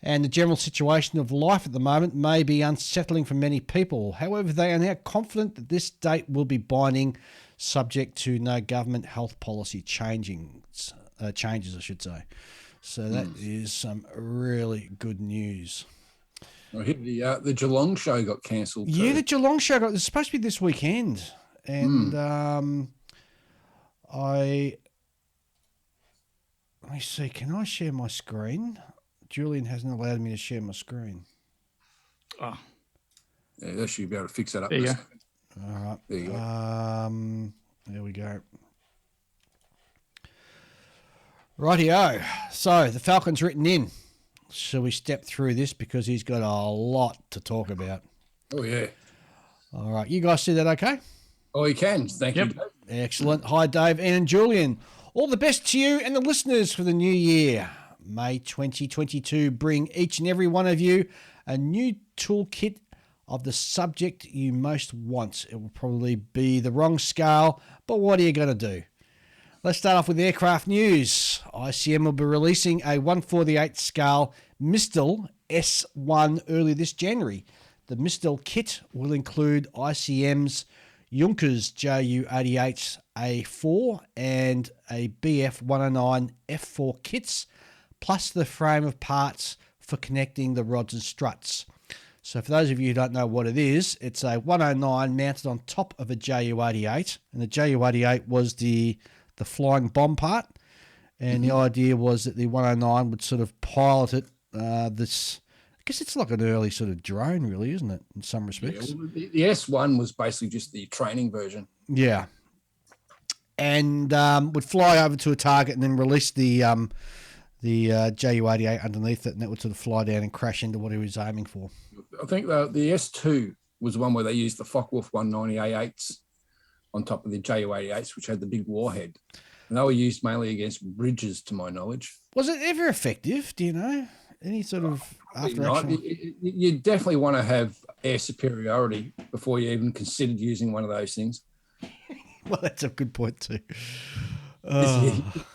and the general situation of life at the moment may be unsettling for many people. However, they are now confident that this date will be binding, subject to no government health policy changes, I should say. So that is some really good news. I hear the Geelong show got cancelled. Yeah, the Geelong show it's supposed to be this weekend. And let me see, can I share my screen? Julian hasn't allowed me to share my screen. Oh. Yeah, they should be able to fix that up. There you go. All right. There you go. There we go. Rightio. So the Falcon's written in. Shall we step through this because he's got a lot to talk about? Oh, yeah. All right. You guys see that okay? Oh, you can. Thank you. Excellent. Hi, Dave, Ian and Julian. All the best to you and the listeners for the new year. May 2022 bring each and every one of you a new toolkit of the subject you most want. It will probably be the wrong scale, but what are you going to do? Let's start off with aircraft news. ICM will be releasing a 1/48 scale Mistel S1 early this January. The Mistel kit will include ICM's Junkers Ju-88A4 and a BF-109 F4 kits, plus the frame of parts for connecting the rods and struts. So for those of you who don't know what it is, it's a 109 mounted on top of a Ju-88, and the Ju-88 was the flying bomb part, and the idea was that the 109 would sort of pilot it. I guess it's like an early sort of drone, really, isn't it, in some respects? Yeah, well, the S1 was basically just the training version. Yeah. And would fly over to a target and then release the Ju-88 underneath it, and that would sort of fly down and crash into what he was aiming for. I think the S2 was the one where they used the Focke-Wulf 190 A8s on top of the Ju-88s, which had the big warhead. And they were used mainly against bridges, to my knowledge. Was it ever effective? Do you know? Any sort of after action? You definitely want to have air superiority before you even considered using one of those things. Well, that's a good point too.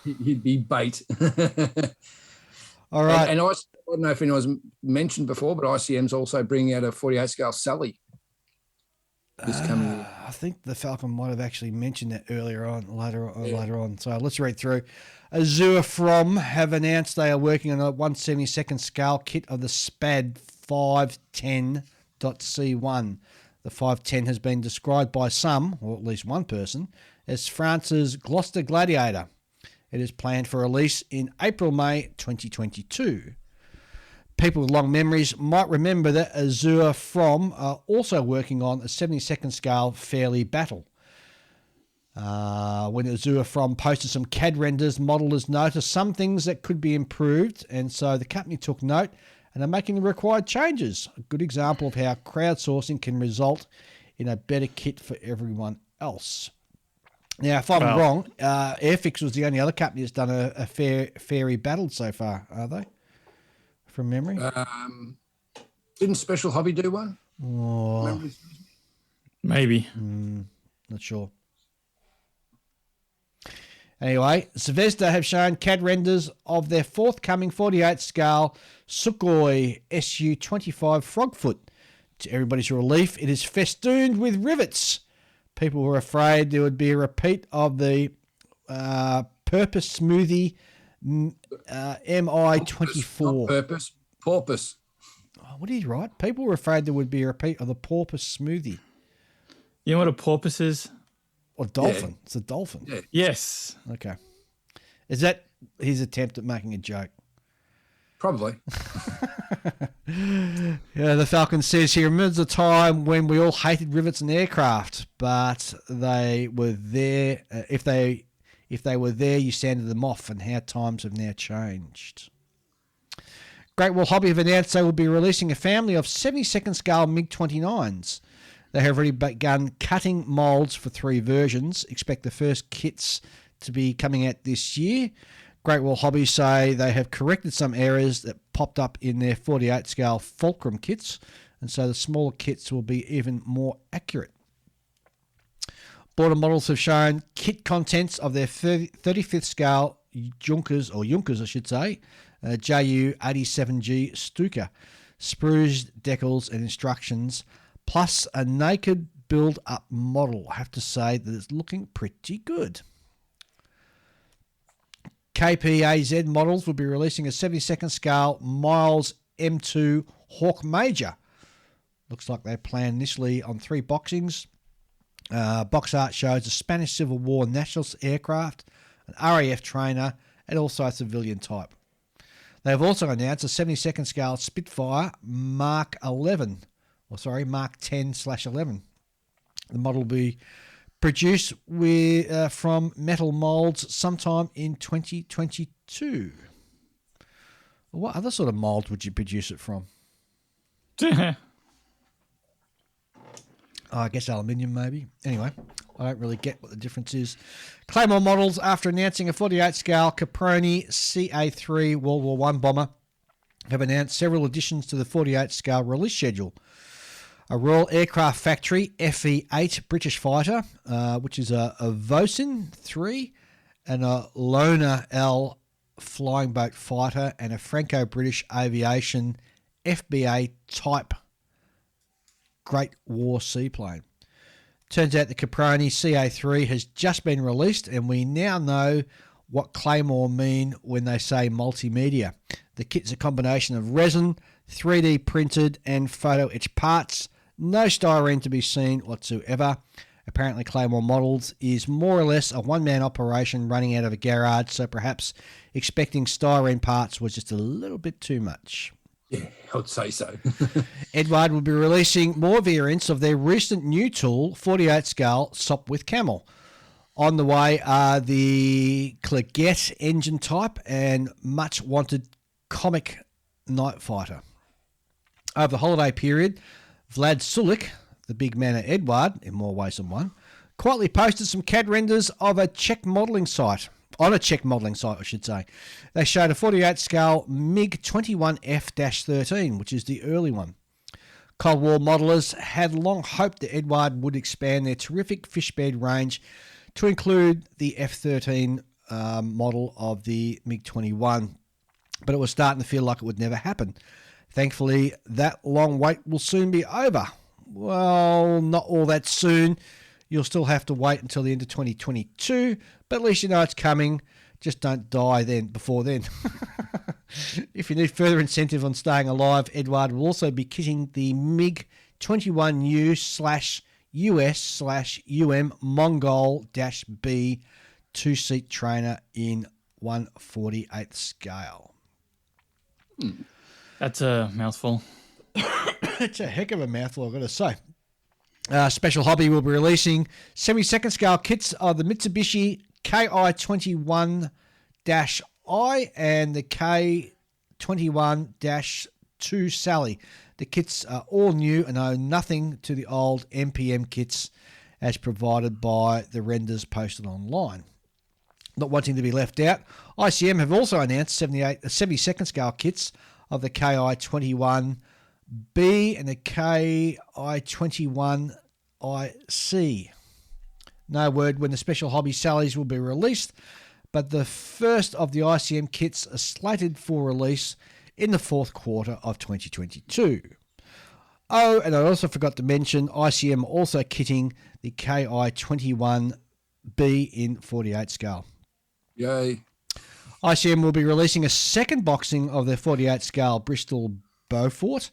You'd be bait. All right. And I don't know if anyone's mentioned before, but ICM's also bringing out a 48 scale Sally this coming year. I think the Falcon might have actually mentioned that later on. So let's read through. Azure From have announced they are working on a 1/72nd scale kit of the SPAD 510.C1. The 510 has been described by some, or at least one person, as France's Gloucester Gladiator. It is planned for release in April-May 2022. People with long memories might remember that Azure From are also working on a 72nd scale Fairley Battle. When Azure From posted some CAD renders, modelers noticed some things that could be improved, and so the company took note and are making the required changes. A good example of how crowdsourcing can result in a better kit for everyone else. Now, if I'm wrong, Airfix was the only other company that's done a fairy battle so far, are they? From memory? Didn't Special Hobby do one? Oh, Maybe. not sure. Anyway, Zvezda have shown CAD renders of their forthcoming 48 scale Sukhoi Su-25 Frogfoot. To everybody's relief, it is festooned with rivets. People were afraid there would be a repeat of the Purpose Smoothie MI-24. Not purpose, porpoise. Oh, what did he write? People were afraid there would be a repeat of the Porpoise Smoothie. You know what a porpoise is? Or dolphin. Yeah. It's a dolphin. Yeah. Yes. Okay. Is that his attempt at making a joke? Probably. Yeah, the Falcon says he remembers a time when we all hated rivets and aircraft, but they were there. If they were there, you sanded them off, and how times have now changed. Great Wall Hobby have announced they will be releasing a family of 72nd scale MiG-29s. They have already begun cutting moulds for 3 versions. Expect the first kits to be coming out this year. Great Wall Hobby say they have corrected some errors that popped up in their 48 scale Fulcrum kits, and so the smaller kits will be even more accurate. Border Models have shown kit contents of their 35th scale Junkers I should say, JU-87G Stuka, sprues, decals and instructions, plus a naked build-up model. I have to say that it's looking pretty good. KPAZ Models will be releasing a 72nd scale Miles M2 Hawk Major. Looks like they plan initially on 3 boxings. Box art shows a Spanish Civil War nationalist aircraft, an RAF trainer, and also a civilian type. They have also announced a 72nd scale Spitfire Mark 10/11. The model will be produced from metal moulds sometime in 2022. What other sort of mould would you produce it from? I guess aluminium maybe. Anyway, I don't really get what the difference is. Claymore Models, after announcing a 48 scale Caproni CA3 World War I bomber, have announced several additions to the 48 scale release schedule. A Royal Aircraft Factory FE-8 British fighter, which is a Vosin 3, and a Lona L flying boat fighter, and a Franco-British Aviation FBA type Great War seaplane. Turns out the Caproni CA3 has just been released, and we now know what Claymore mean when they say multimedia. The kit's a combination of resin, 3D printed and photo etched parts. No styrene to be seen whatsoever. Apparently Claymore Models is more or less a one-man operation running out of a garage, so perhaps expecting styrene parts was just a little bit too much. Yeah, I would say so. Edward will be releasing more variants of their recent new tool, 48 scale Sop with Camel. On the way are the Clegget engine type and much wanted comic night fighter. Over the holiday period, Vlad Sulik, the big man at Edward, in more ways than one, quietly posted some CAD renders of a Czech modelling site. On a Czech modelling site, I should say. They showed a 48 scale MiG-21F-13, which is the early one. Cold War modelers had long hoped that Edward would expand their terrific fishbed range to include the F-13 model of the MiG-21, but it was starting to feel like it would never happen. Thankfully, that long wait will soon be over. Well, not all that soon. You'll still have to wait until the end of 2022, but at least you know it's coming. Just don't die before then. If you need further incentive on staying alive, Edward will also be kitting the MiG-21U/US/UM Mongol-B 2-seat trainer in 1/48th scale. That's a mouthful. It's a heck of a mouthful, I've got to say. Special Hobby will be releasing 72nd scale kits of the Mitsubishi KI21-I and the K21-2 Sally. The kits are all new and owe nothing to the old MPM kits as provided by the renders posted online. Not wanting to be left out, ICM have also announced 72nd scale kits of the KI21B and the KI21IC. No word when the Special Hobby Sallies will be released, but the first of the ICM kits are slated for release in the fourth quarter of 2022. Oh, and I also forgot to mention ICM also kitting the KI21B in 48 scale. Yay. ICM will be releasing a second boxing of their 48 scale Bristol Beaufort,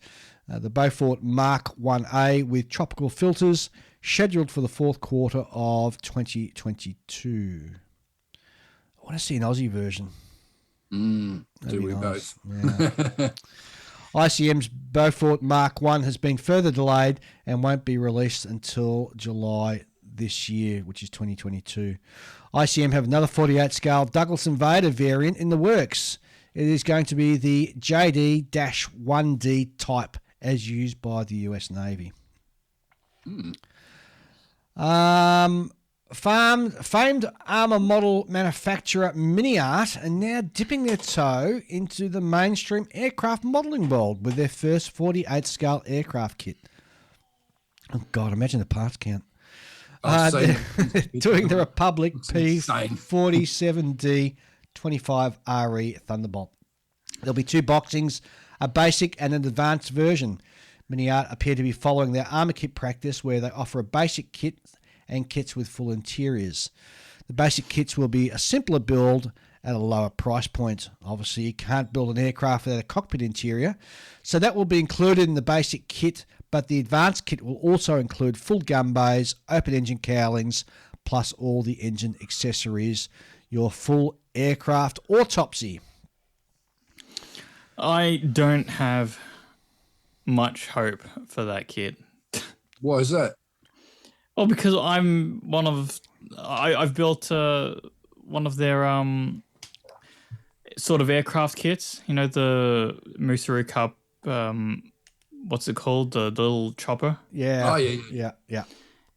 the Beaufort Mark 1A with tropical filters, scheduled for the fourth quarter of 2022. I want to see an Aussie version. Do we both? Yeah. ICM's Beaufort Mark 1 has been further delayed and won't be released until July this year, which is 2022. ICM have another 48 scale Douglas Invader variant in the works. It is going to be the JD-1D type as used by the US Navy. Famed armour model manufacturer Mini-Art are now dipping their toe into the mainstream aircraft modelling world with their first 48 scale aircraft kit. Oh God, imagine the parts count. They're doing the Republic P-47D 25RE Thunderbolt. There'll be two boxings, a basic and an advanced version. Mini-Art appear to be following their armour kit practice where they offer a basic kit and kits with full interiors. The basic kits will be a simpler build at a lower price point. Obviously, you can't build an aircraft without a cockpit interior, so that will be included in the basic kit, but the advanced kit will also include full gun bays, open engine cowlings, plus all the engine accessories, your full aircraft autopsy. I don't have much hope for that kit. Why is that? Well, because I've built one of their sort of aircraft kits. You know, the Musaru Cup. What's it called? The little chopper. Yeah. Oh yeah.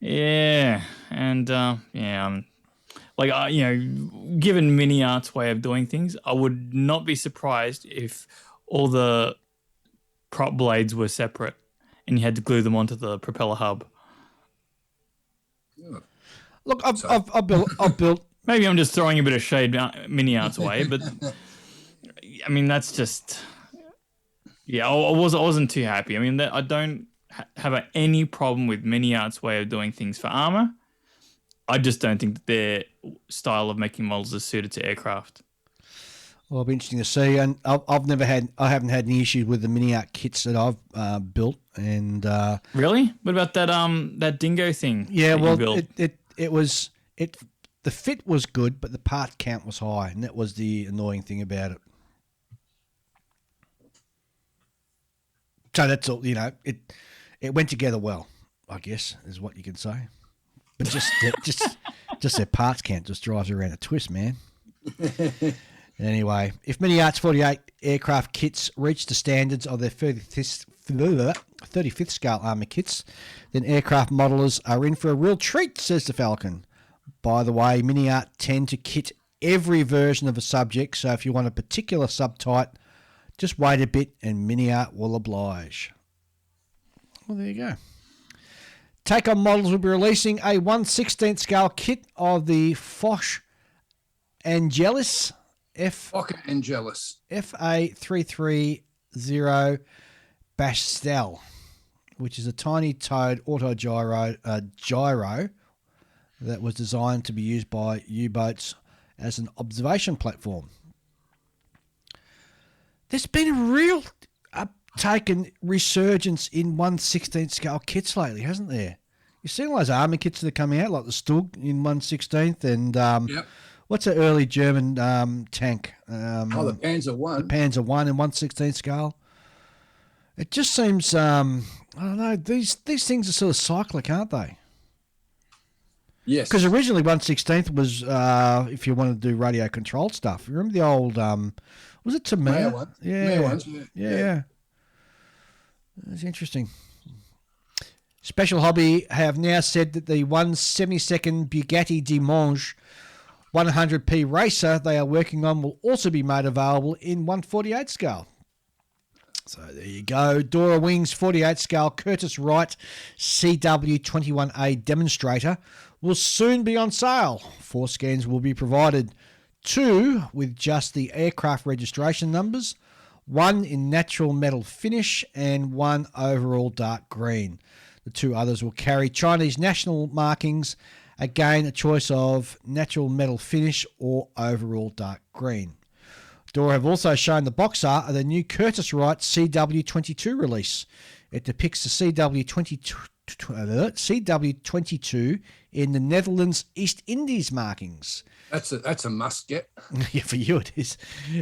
Yeah, and given Mini-Art's way of doing things, I would not be surprised if all the prop blades were separate and you had to glue them onto the propeller hub. Look, I've built. Maybe I'm just throwing a bit of shade Mini-Art's way, but I mean that's just. Yeah, I wasn't too happy. I mean, I don't have any problem with Mini-Art's way of doing things for armor. I just don't think that their style of making models is suited to aircraft. Well, it'll be interesting to see. And I haven't had any issues with the Mini-Art kits that I've built. And really, what about that dingo thing? Yeah, well, the fit was good, but the part count was high, and that was the annoying thing about it. So that's all. You know, it went together well, I guess, is what you can say. But just their parts count just drives around a twist, man. Anyway, if Mini-Art's 48 aircraft kits reach the standards of their 35th scale armour kits, then aircraft modelers are in for a real treat, says the Falcon. By the way, Mini-Art tend to kit every version of a subject, so if you want a particular subtype, just wait a bit and Mini-Art will oblige. Well, there you go. Take On Models will be releasing a 1/16 scale kit of the Foch Angelis FA330 Bastel, which is a tiny towed auto gyro that was designed to be used by U-boats as an observation platform. There's been a real uptake and resurgence in 1/16 scale kits lately, hasn't there? You've seen all those armour kits that are coming out, like the Stug in 1/16, and yep. What's an early German tank? The Panzer 1. The Panzer 1 in 1/16 scale. It just seems, I I don't know. These things are sort of cyclic, aren't they? Yes. Because originally 1/16 was if you wanted to do radio controlled stuff. Remember the old was it Tamiya? Male one. Yeah. Male ones. Yeah. That's interesting. Special Hobby have now said that the 1/72nd Bugatti Dimanche 100p racer they are working on will also be made available in 1/48 scale. So there you go. Dora Wings 48 scale Curtis Wright CW21A demonstrator will soon be on sale. 4 scans will be provided. 2 with just the aircraft registration numbers, 1 in natural metal finish, and 1 overall dark green. The 2 others will carry Chinese national markings. Again, a choice of natural metal finish or overall dark green. Dora have also shown the box art of the new Curtis Wright CW22 release. It depicts the CW22 in the Netherlands East Indies markings. That's a must get. Yeah, for you it is.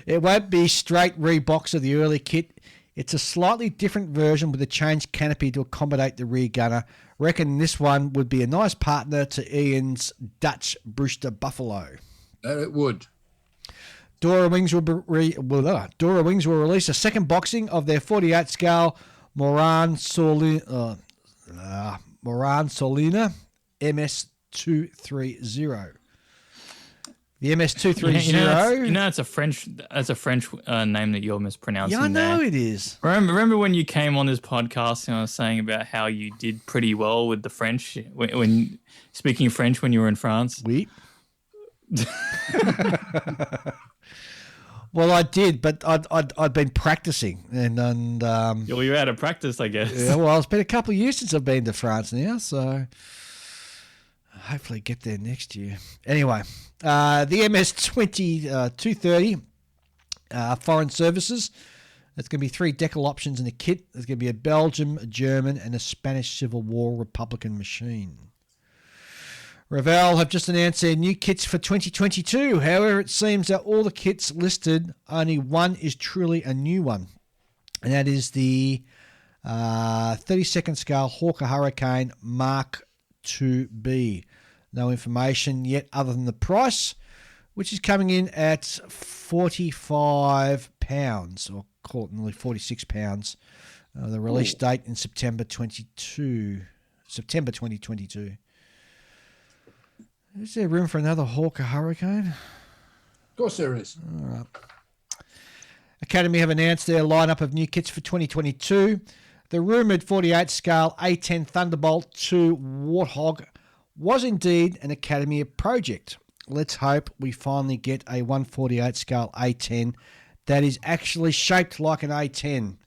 It won't be straight rebox of the early kit. It's a slightly different version with a changed canopy to accommodate the rear gunner. Reckon this one would be a nice partner to Ian's Dutch Brewster Buffalo. It would. Dora Wings will release a second boxing of their 48 scale Moran Solina MS230. The MS230. You know, it's a French name that you're mispronouncing. Yeah, I know there. it is. Remember when you came on this podcast and I was saying about how you did pretty well with the French when speaking French when you were in France? Oui. Well, I did, but I'd been practicing and well, you're out of practice, I guess. Yeah, well, it's been a couple of years since I've been to France now, so hopefully get there next year. Anyway, the MS-230 Foreign Services. There's going to be 3 decal options in the kit. There's going to be a Belgium, a German, and a Spanish Civil War Republican machine. Revell have just announced their new kits for 2022. However, it seems that all the kits listed, only one is truly a new one. And that is the 32nd scale Hawker Hurricane Mark IIB. No information yet other than the price, which is coming in at £45, or call it nearly £46. The release date in September 2022. Is there room for another Hawker Hurricane? Of course there is. All right. Academy have announced their lineup of new kits for 2022. The rumoured 48 scale A10 Thunderbolt 2 Warthog was indeed an Academy project. Let's hope we finally get a 148 scale A10 that is actually shaped like an A10.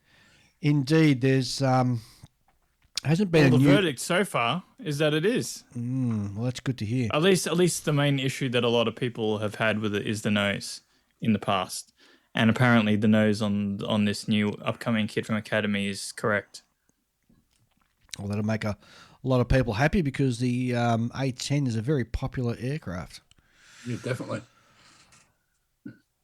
Indeed, there's hasn't been the verdict so far is that it is. Well, that's good to hear. At least the main issue that a lot of people have had with it is the nose in the past. And apparently the nose on this new upcoming kit from Academy is correct. Well, that'll make a lot of people happy because the A10 is a very popular aircraft. Yeah, definitely.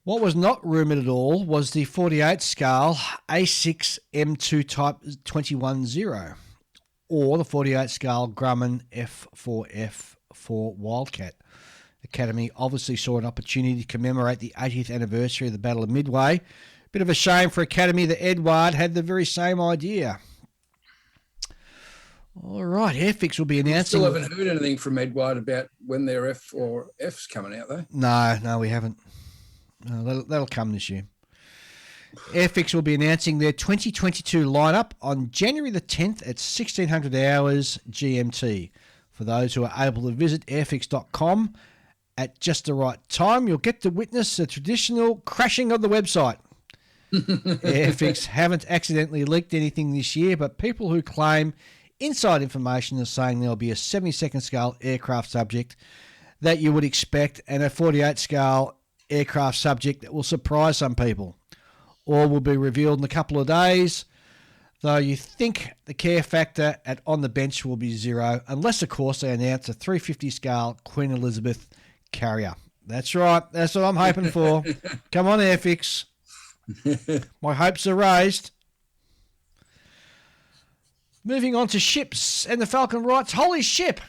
What was not rumoured at all was the 48 scale A6 M2 Type 210 or the 48 scale Grumman F4F4 Wildcat. Academy obviously saw an opportunity to commemorate the 80th anniversary of the Battle of Midway. Bit of a shame for Academy that Edward had the very same idea. All right, Airfix will be announcing... Still haven't heard anything from Edward about when their F4F's coming out, though. No, we haven't. No, that'll come this year. Airfix will be announcing their 2022 lineup on January the 10th at 1600 hours GMT. For those who are able to visit airfix.com at just the right time, you'll get to witness the traditional crashing of the website. Airfix haven't accidentally leaked anything this year, but people who claim inside information are saying there'll be a 72nd scale aircraft subject that you would expect and a 48 scale aircraft subject that will surprise some people. All will be revealed in a couple of days, though you think the care factor at On the Bench will be 0, unless, of course, they announce a 350 scale Queen Elizabeth carrier. That's right. That's what I'm hoping for. Come on, Airfix. My hopes are raised. Moving on to ships, and the Falcon writes, holy ship!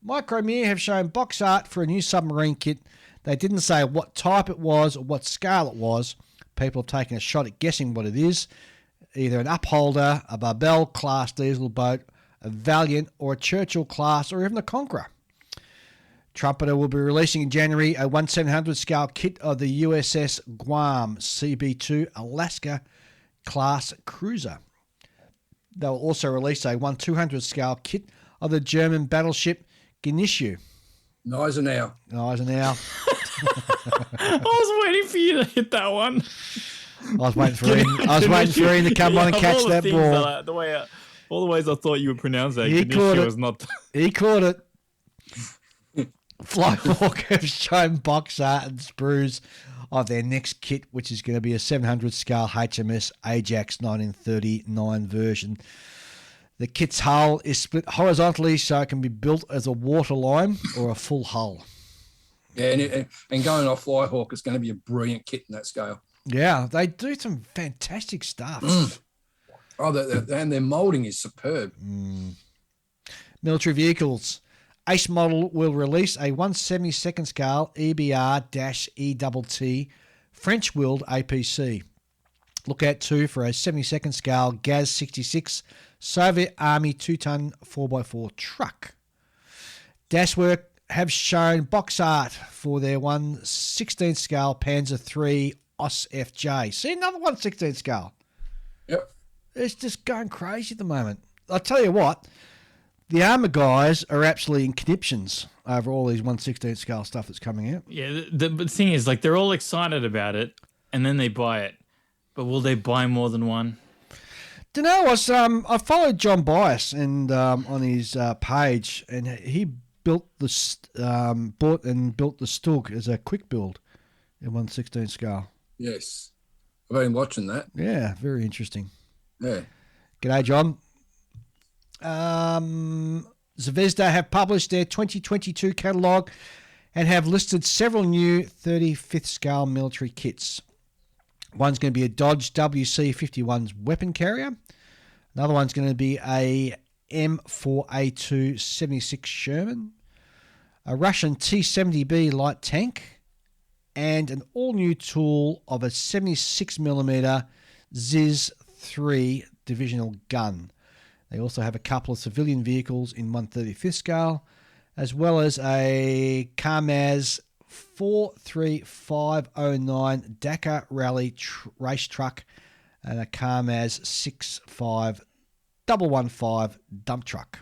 Micromere have shown box art for a new submarine kit. They didn't say what type it was or what scale it was. People have taken a shot at guessing what it is. Either an Upholder, a Barbel-class diesel boat, a Valiant, or a Churchill-class, or even a Conqueror. Trumpeter will be releasing in January a 1/700 scale kit of the USS Guam CB2 Alaska-class cruiser. They'll also release a 1/200 scale kit of the German battleship Genishu. Eisenhower. Eisenhower. I was waiting for you to hit that one. I was waiting for Ian to come on and catch that ball. All the ways I thought you would pronounce that. He caught it. Was not. He caught it. Flyhawk have shown box art and sprues of their next kit, which is going to be a 700 scale HMS Ajax 1939 version. The kit's hull is split horizontally so it can be built as a waterline or a full hull. Yeah, and going off Flyhawk is going to be a brilliant kit in that scale. Yeah, they do some fantastic stuff. Oh, and their moulding is superb. Military vehicles. Ace Model will release a 1/72nd scale EBR-ETT French-wheeled APC. Look out too for a 72nd scale GAZ-66 Soviet Army 2-ton 4x4 truck. Dashwork have shown box art for their 1/16th scale Panzer III OS FJ. See, another 1/16th scale. Yep. It's just going crazy at the moment. I'll tell you what, the armour guys are absolutely in conniptions over all these 1/16th scale stuff that's coming out. Yeah, the thing is, like, they're all excited about it, and then they buy it. But will they buy more than one? Don't know. I followed John Bias and on his page, and he built the bought and built the Stug as a quick build in 1/16 scale. Yes, I've been watching that. Yeah, very interesting. Yeah. G'day, John. Zvezda have published their 2022 catalogue and have listed several new 35th scale military kits. One's going to be a Dodge WC-51's weapon carrier. Another one's going to be a M4A2 76 Sherman, a Russian T-70B light tank, and an all-new tool of a 76mm ZIS-3 divisional gun. They also have a couple of civilian vehicles in 1/35th scale, as well as a Kamaz 43509 Dakar Rally race truck and a Kamaz 65115 dump truck.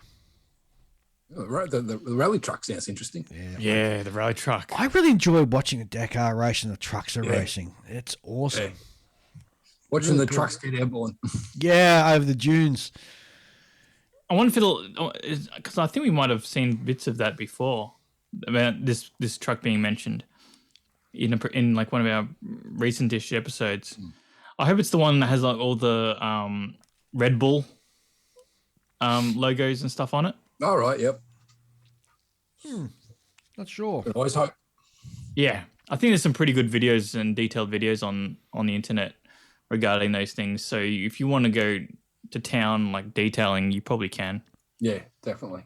The rally truck sounds interesting. Yeah, the rally truck. I really enjoy watching a Dakar race and the trucks are racing. It's awesome. Yeah. Watching the trucks get airborne. Yeah, over the dunes. I wonder if because I think we might have seen bits of that before about this truck being mentioned in like one of our recent-ish episodes. I hope it's the one that has like all the Red Bull logos and stuff on it. All right. Yep. Not sure. I always hope. Yeah, I think there's some pretty good videos and detailed videos on the internet regarding those things. So if you want to go to town like detailing, you probably can. Yeah, definitely.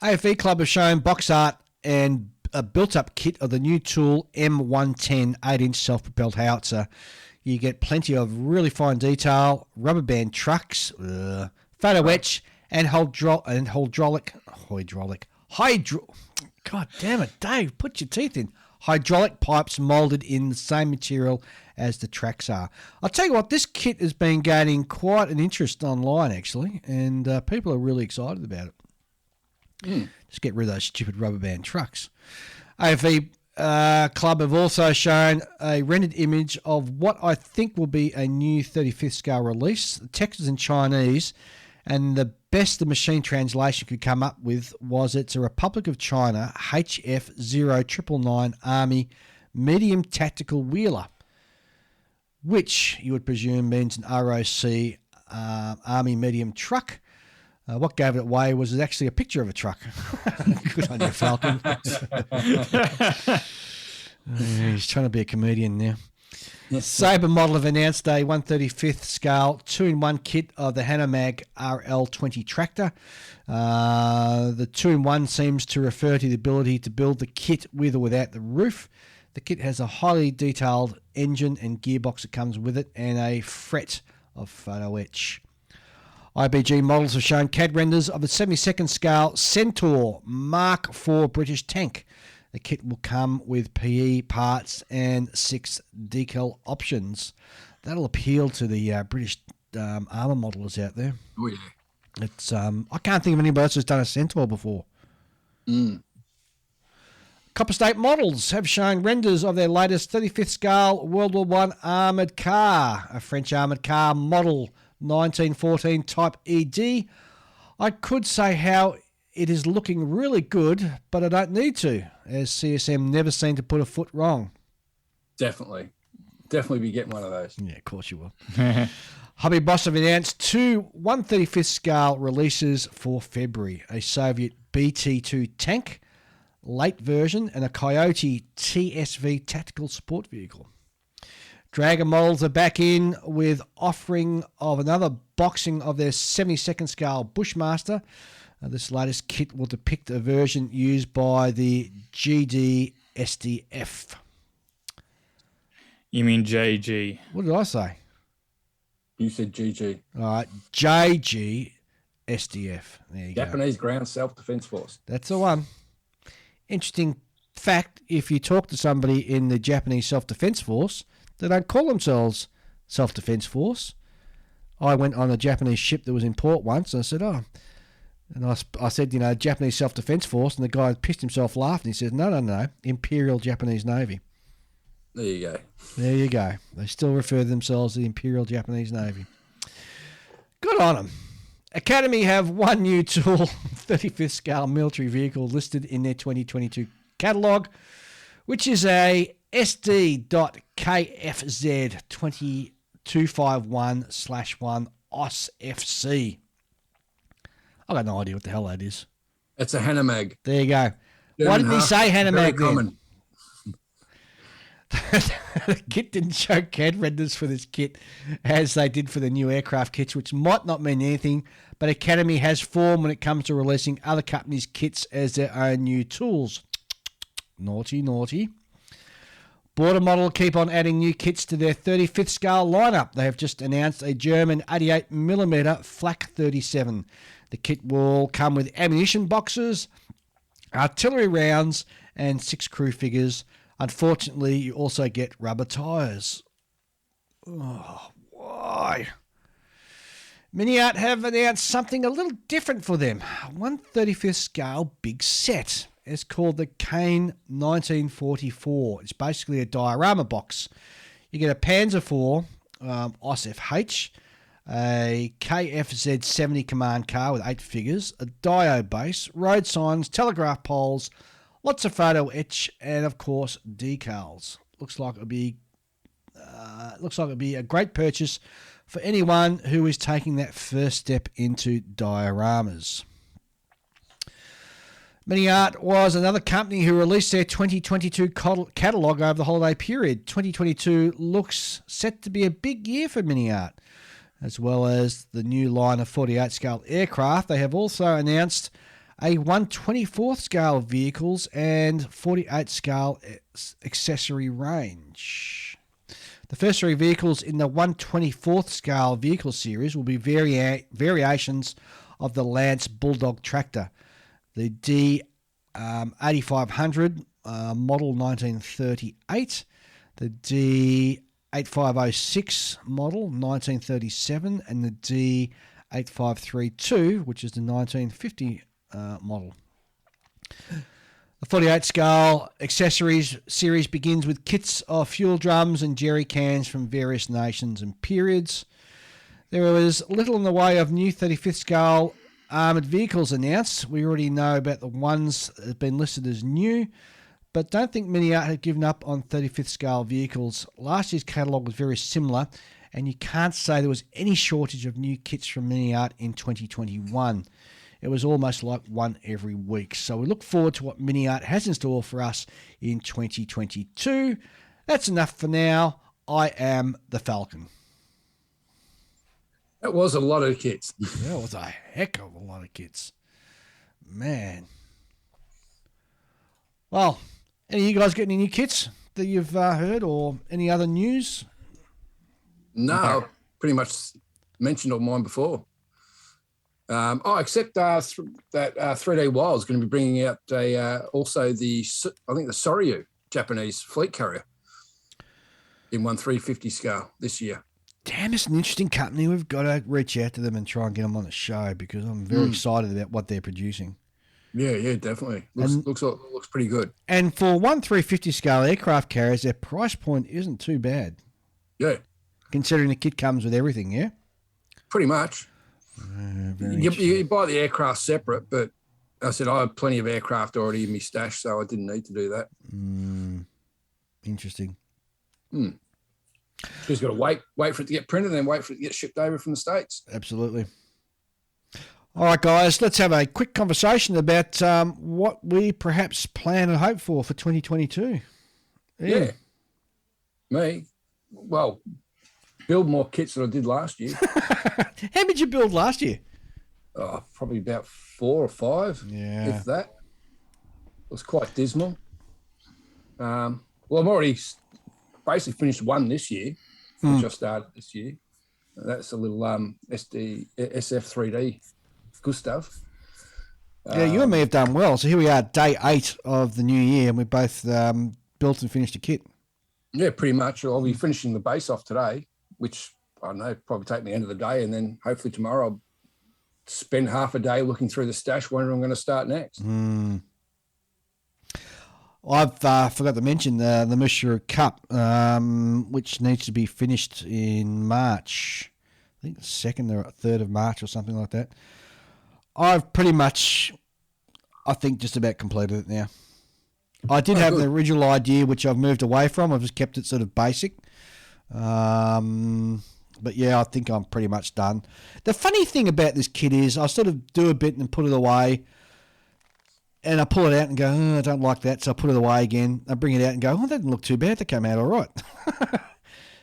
AFE Club have shown box art and a built-up kit of the new tool M110 8-inch self-propelled howitzer. You get plenty of really fine detail, rubber band trucks, photo etch, and hydraulic. God damn it, Dave! Put your teeth in. Hydraulic pipes moulded in the same material as the tracks are. I'll tell you what, this kit has been gaining quite an interest online, actually, and people are really excited about it. Just get rid of those stupid rubber band trucks. AFE Club have also shown a rendered image of what I think will be a new 35th scale release. The text is in Chinese, and the best the machine translation could come up with was it's a Republic of China HF 0999 Army medium tactical wheeler, which you would presume means an ROC Army medium truck. What gave it away was actually a picture of a truck. Good on you, Falcon. He's trying to be a comedian now. Sabre model have announced a 135th scale 2-in-1 kit of the Hanomag RL20 tractor. The 2-in-1 seems to refer to the ability to build the kit with or without the roof. The kit has a highly detailed engine and gearbox that comes with it and a fret of photo etch. IBG models have shown CAD renders of a 72nd scale Centaur Mark IV British tank. The kit will come with PE parts and 6 decal options. That'll appeal to the British armour modelers out there. Oh, yeah. It's I can't think of anybody else who's done a Centaur before. Copper State Models have shown renders of their latest 35th scale World War I armoured car, a French armoured car model 1914 Type ED. I could say how it is looking really good, but I don't need to, as CSM never seem to put a foot wrong. Definitely be getting one of those. Yeah, of course you will. Hobby Boss have announced 2 135th scale releases for February. A Soviet BT-2 tank, late version, and a Coyote TSV tactical support vehicle. Dragon Models are back in with offering of another boxing of their 72nd scale Bushmaster. This latest kit will depict a version used by the GD SDF. You mean JG? What did I say? You said GG. All right, JG SDF. There you Japanese Ground Self-Defense Force. That's the one. Interesting fact, if you talk to somebody in the Japanese Self-Defense Force, they don't call themselves Self-Defense Force. I went on a Japanese ship that was in port once, and I said, and I said, Japanese Self-Defense Force, and the guy pissed himself laughing. He says, no, Imperial Japanese Navy. There you go. There you go. They still refer to themselves as the Imperial Japanese Navy. Good on them. Academy have one new tool, 35th scale military vehicle listed in their 2022 catalogue, which is a SD.KFZ 2251/1 OSFC. I've got no idea what the hell that is. It's a Hanomag. There you go. Why didn't he say Hanomag then? The kit didn't show CAD renders for this kit as they did for the new aircraft kits, which might not mean anything, but Academy has form when it comes to releasing other companies' kits as their own new tools. Naughty, naughty. Border Model keep on adding new kits to their 35th scale lineup. They have just announced a German 88mm Flak 37. The kit will come with ammunition boxes, artillery rounds, and 6 crew figures. Unfortunately, you also get rubber tyres. Oh, why? Miniart have announced something a little different for them. 135th scale big set. It's called the Kane 1944. It's basically a diorama box. You get a Panzer IV OSFH, a KFZ 70 command car with 8 figures, a Dio base, road signs, telegraph poles, lots of photo etch, and of course decals. Looks like it'll be a great purchase for anyone who is taking that first step into dioramas. Miniart was another company who released their 2022 catalogue over the holiday period. 2022 looks set to be a big year for Miniart. As well as the new line of 48 scale aircraft, they have also announced a 124th scale vehicles and 48 scale accessory range. The first 3 vehicles in the 124th scale vehicle series will be variations of the Lance Bulldog tractor. The D8500 model 1938, the D8506 model 1937, and the D8532, which is the 1950 model. The 48 scale accessories series begins with kits of fuel drums and jerry cans from various nations and periods. There was little in the way of new 35th scale armoured vehicles announced. We already know about the ones that have been listed as new, but don't think Miniart had given up on 35th scale vehicles. Last year's catalogue was very similar, and you can't say there was any shortage of new kits from Miniart in 2021. It was almost like one every week. So we look forward to what Miniart has in store for us in 2022. That's enough for now. I am the Falcon. That was a lot of kits. That was a heck of a lot of kits. Man. Well, any of you guys get any new kits that you've heard or any other news? No, pretty much mentioned all mine before. Except that 3D Wild is going to be bringing out also the Soryu Japanese fleet carrier in 1/350 scale this year. Damn, it's an interesting company. We've got to reach out to them and try and get them on the show because I'm very excited about what they're producing. Yeah, definitely. Looks pretty good. And for 1/350 scale aircraft carriers, their price point isn't too bad. Yeah. Considering the kit comes with everything, yeah? Pretty much. You buy the aircraft separate, but I said I had plenty of aircraft already in my stash, so I didn't need to do that. Interesting. Just got to wait for it to get printed and then wait for it to get shipped over from the States. Absolutely. All right, guys, let's have a quick conversation about what we perhaps plan and hope for 2022. Yeah. Me? Well, build more kits than I did last year. How did you build last year? Oh, probably about 4 or 5, if that. It was quite dismal. Well, I'm already basically finished one this year, which I started this year. That's a little SF3D Gustav. Yeah, you and me have done well. So here we are, day 8 of the new year, and we both built and finished a kit. Yeah, pretty much. I'll be finishing the base off today, which, I don't know, probably take me the end of the day, and then hopefully tomorrow I'll spend half a day looking through the stash wondering I'm going to start next. I've forgot to mention the Mushiro Cup, which needs to be finished in March. I think the 2nd or 3rd of March or something like that. I've pretty much, I think, just about completed it now. I did have the original idea, which I've moved away from. I've just kept it sort of basic. But yeah, I think I'm pretty much done. The funny thing about this kit is I sort of do a bit and put it away. And I pull it out and go, I don't like that. So I put it away again. I bring it out and go, that didn't look too bad. That came out all right.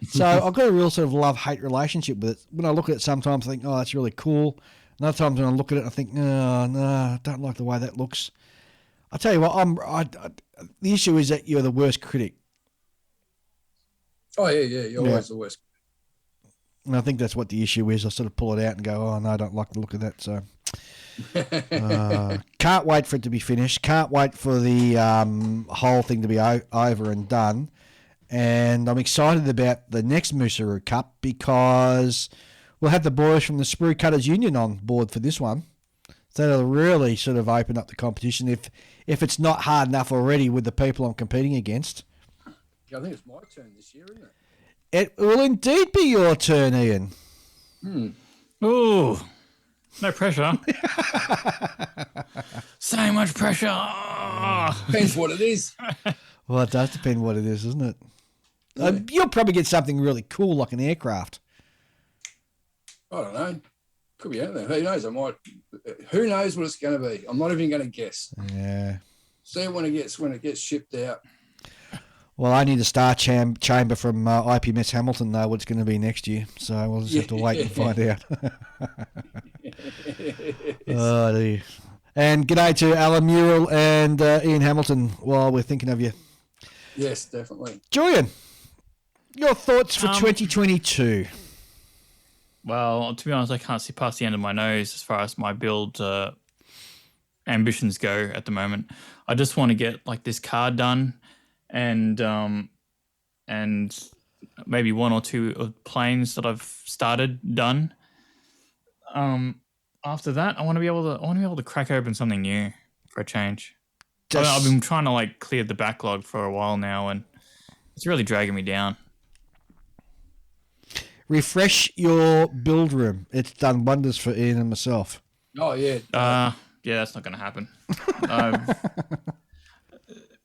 So I've got a real sort of love-hate relationship with it. When I look at it sometimes, I think, that's really cool. And other times when I look at it, I think, no, I don't like the way that looks. I tell you what, the issue is that you're the worst critic. Oh, yeah, you're always the worst. And I think that's what the issue is. I sort of pull it out and go, no, I don't like the look of that. So can't wait for it to be finished. Can't wait for the whole thing to be over and done. And I'm excited about the next Musaru Cup because we'll have the boys from the Sprue Cutters Union on board for this one. So that'll really sort of open up the competition if it's not hard enough already with the people I'm competing against. Yeah, I think it's my turn this year, isn't it? It will indeed be your turn, Ian. Ooh, no pressure. So much pressure. Depends what it is. Well, it does depend what it is, doesn't it? Yeah. You'll probably get something really cool like an aircraft. I don't know. Could be anything. Who knows? Who knows what it's going to be? I'm not even going to guess. Yeah. See it when it gets shipped out. Well, only the Star Chamber from IPMS Hamilton know what it's going to be next year, so we'll just have to wait and find out. Oh, dear. And g'day to Alan Murrell and Ian Hamilton while we're thinking of you. Yes, definitely. Julian, your thoughts for 2022? Well, to be honest, I can't see past the end of my nose as far as my build ambitions go at the moment. I just want to get like this car done and maybe 1 or 2 planes that I've started done. After that, I want to be able to crack open something new for a change. I've been trying to like clear the backlog for a while now, and it's really dragging me down. Refresh your build room. It's done wonders for Ian and myself. Oh yeah. Yeah, that's not going to happen.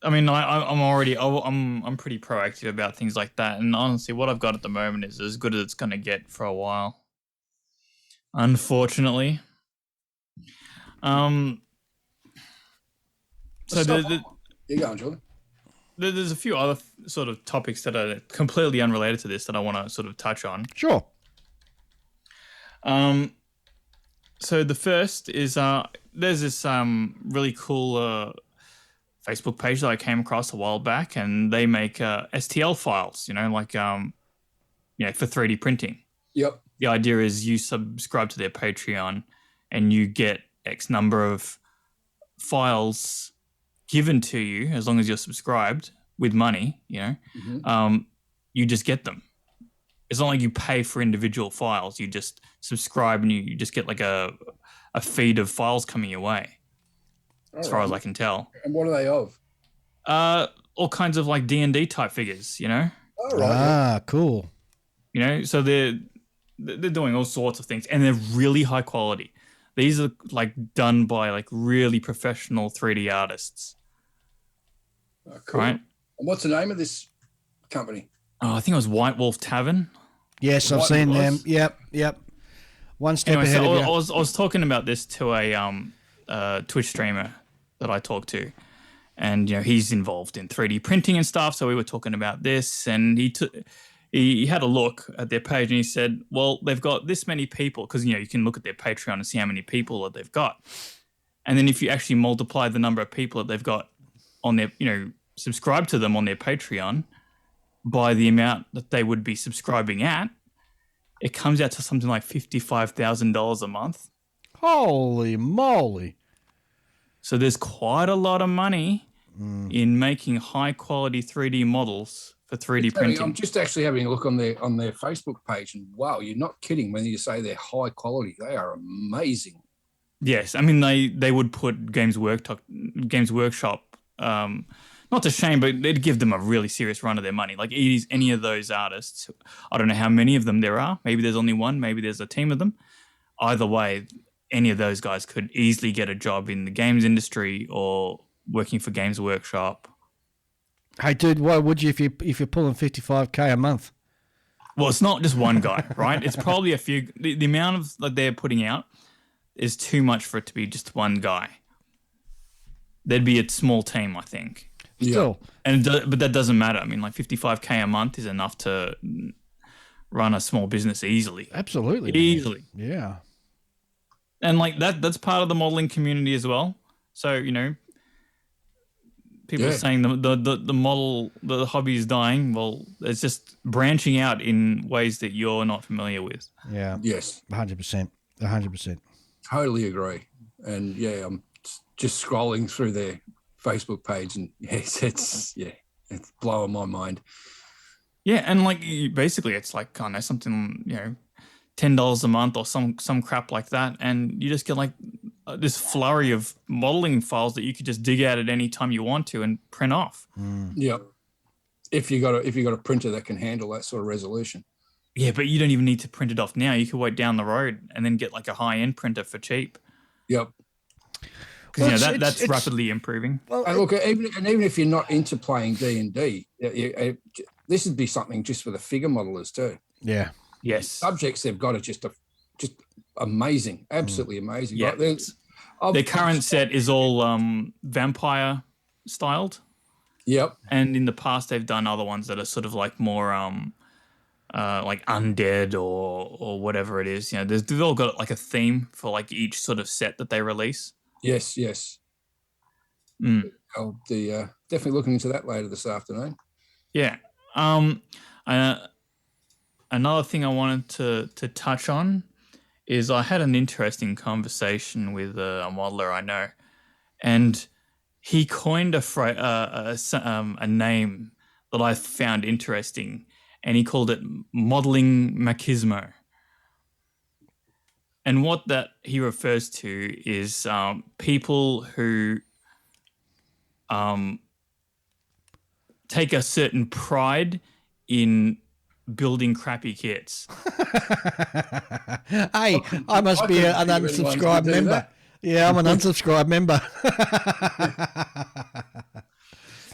I mean, I'm pretty proactive about things like that, and honestly, what I've got at the moment is as good as it's going to get for a while. Unfortunately, So you're going, Jordan. there's a few other sort of topics that are completely unrelated to this that I want to sort of touch on. Sure. So the first is there's this really cool Facebook page that I came across a while back, and they make STL files, like for 3D printing. Yep. The idea is you subscribe to their Patreon and you get X number of files given to you as long as you're subscribed with money, you just get them. It's not like you pay for individual files. You just subscribe and you just get like a feed of files coming your way, as far as I can tell. And what are they of? All kinds of like D&D type figures, Oh, right. Ah, cool. So they're doing all sorts of things, and they're really high quality. These are like done by like really professional 3D artists. Oh, cool. Right? And what's the name of this company? Oh, I think it was White Wolf Tavern. Yes, I've seen them. Yep. One step Anyway, ahead so of you. I was talking about this to a Twitch streamer that I talked to, and he's involved in 3D printing and stuff. So we were talking about this, and he had a look at their page, and he said, "Well, they've got this many people because you can look at their Patreon and see how many people that they've got, and then if you actually multiply the number of people that they've got on their subscribe to them on their Patreon by the amount that they would be subscribing at, it comes out to something like $55,000 a month." Holy moly. So there's quite a lot of money in making high quality 3D models for 3D printing. I'm just actually having a look on their Facebook page, and wow, you're not kidding when you say they're high quality. They are amazing. Yes, I mean they would put Games Workshop, not to shame, but they'd give them a really serious run of their money. Like any of those artists, I don't know how many of them there are. Maybe there's only one. Maybe there's a team of them. Either way, any of those guys could easily get a job in the games industry or working for Games Workshop. Hey, dude, why would you if you're pulling $55K a month? Well, it's not just one guy, right? It's probably a few. The amount of that they're putting out is too much for it to be just one guy. There'd be a small team, I think. Still. But that doesn't matter. I mean, like $55K a month is enough to run a small business easily. Absolutely. Easily. Yeah. And like that's part of the modeling community as well. So, people are saying the hobby is dying. Well, it's just branching out in ways that you're not familiar with. Yeah. Yes. 100%. 100%. Totally agree. And yeah, I'm just scrolling through their Facebook page, and yes, it's blowing my mind. Yeah, and like basically it's like, I don't know, something, $10 a month or some crap like that, and you just get like this flurry of modeling files that you could just dig out at any time you want to and print off. Yep. If you got a printer that can handle that sort of resolution. Yeah, but you don't even need to print it off now. You could wait down the road and then get like a high-end printer for cheap. Yep. Because that's rapidly improving. Well, and look, even if you're not into playing D&D, this would be something just for the figure modelers too. Yeah. Yes. Subjects they've got are just amazing, absolutely amazing. Yeah. Like, their current set is all vampire styled. Yep. And in the past, they've done other ones that are sort of like more like undead or whatever it is. They've all got like a theme for like each sort of set that they release. Yes. I'll be definitely looking into that later this afternoon. Yeah. Another thing I wanted to touch on is I had an interesting conversation with a modeler I know, and he coined a name that I found interesting, and he called it modeling machismo. And what that he refers to is people who take a certain pride in building crappy kits. Hey, I must be an unsubscribed member. Yeah, I'm an unsubscribed member.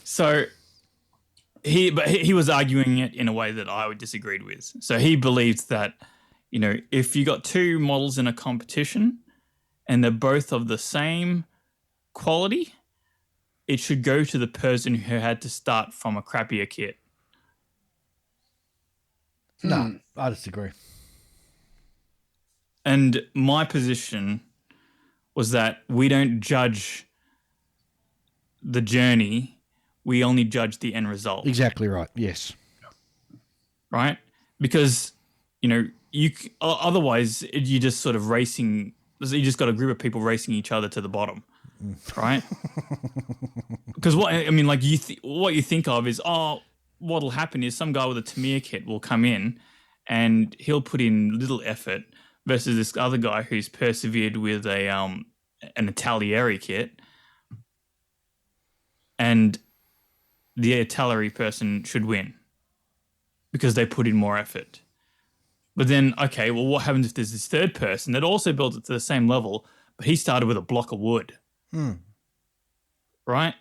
So he was arguing it in a way that I disagreed with. So he believes that, if you got two models in a competition and they're both of the same quality, it should go to the person who had to start from a crappier kit. No, I disagree. And my position was that we don't judge the journey, we only judge the end result. Exactly right. Yes. Right? Because, otherwise you just sort of racing. You just got a group of people racing each other to the bottom, right? Because what you think of is, what'll happen is some guy with a Tamiya kit will come in, and he'll put in little effort versus this other guy who's persevered with an Italieri kit, and the Italieri person should win because they put in more effort. But then, okay, well, what happens if there's this third person that also builds it to the same level, but he started with a block of wood? Right?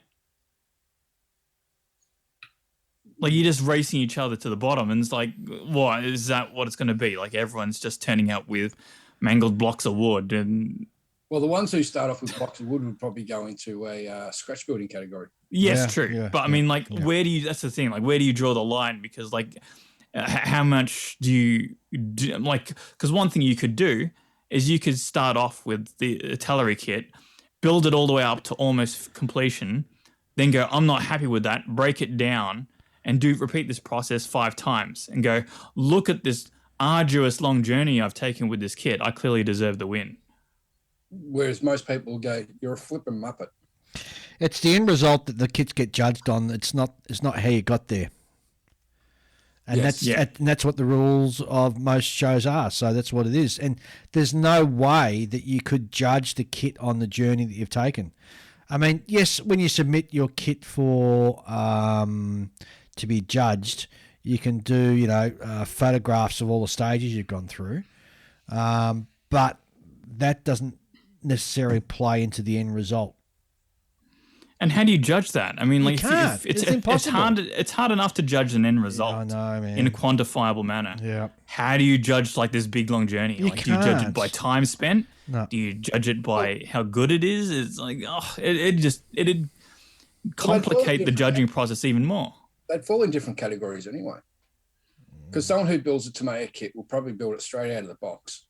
Like, you're just racing each other to the bottom, and it's like, what is that? What it's going to be? Like, everyone's just turning out with mangled blocks of wood. And well, the ones who start off with blocks of wood would probably go into a scratch building category. Yes, true. Yeah, but I mean, like, where do you? That's the thing. Like, where do you draw the line? Because, like, how much do you do? Like, because one thing you could do is you could start off with the Italieri kit, build it all the way up to almost completion, then go, I'm not happy with that, break it down, and repeat this process 5 times, and go, look at this arduous long journey I've taken with this kit. I clearly deserve the win. Whereas most people go, you're a flipping muppet. It's the end result that the kits get judged on. It's not how you got there. And that's what the rules of most shows are. So that's what it is. And there's no way that you could judge the kit on the journey that you've taken. I mean, yes, when you submit your kit for to be judged, you can do photographs of all the stages you've gone through, but that doesn't necessarily play into the end result. And how do you judge that? I mean, like, it's impossible. It's hard enough to judge an end result I know, man. in a quantifiable manner. Yeah. How do you judge like this big long journey? Do you judge it by time spent? No. Do you judge it by how good it is? It's like, it'd complicate the judging process even more. They'd fall in different categories anyway. Because someone who builds a Tamiya kit will probably build it straight out of the box.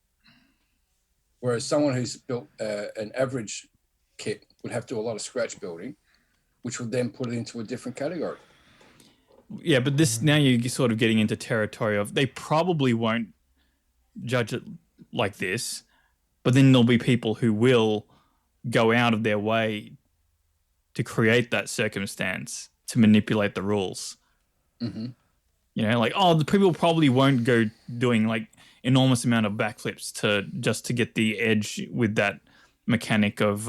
Whereas someone who's built an average kit would have to do a lot of scratch building, which would then put it into a different category. Yeah, but now you're sort of getting into territory of they probably won't judge it like this, but then there'll be people who will go out of their way to create that circumstance to manipulate the rules. Mm-hmm. The people probably won't go doing like enormous amount of backflips to get the edge with that mechanic of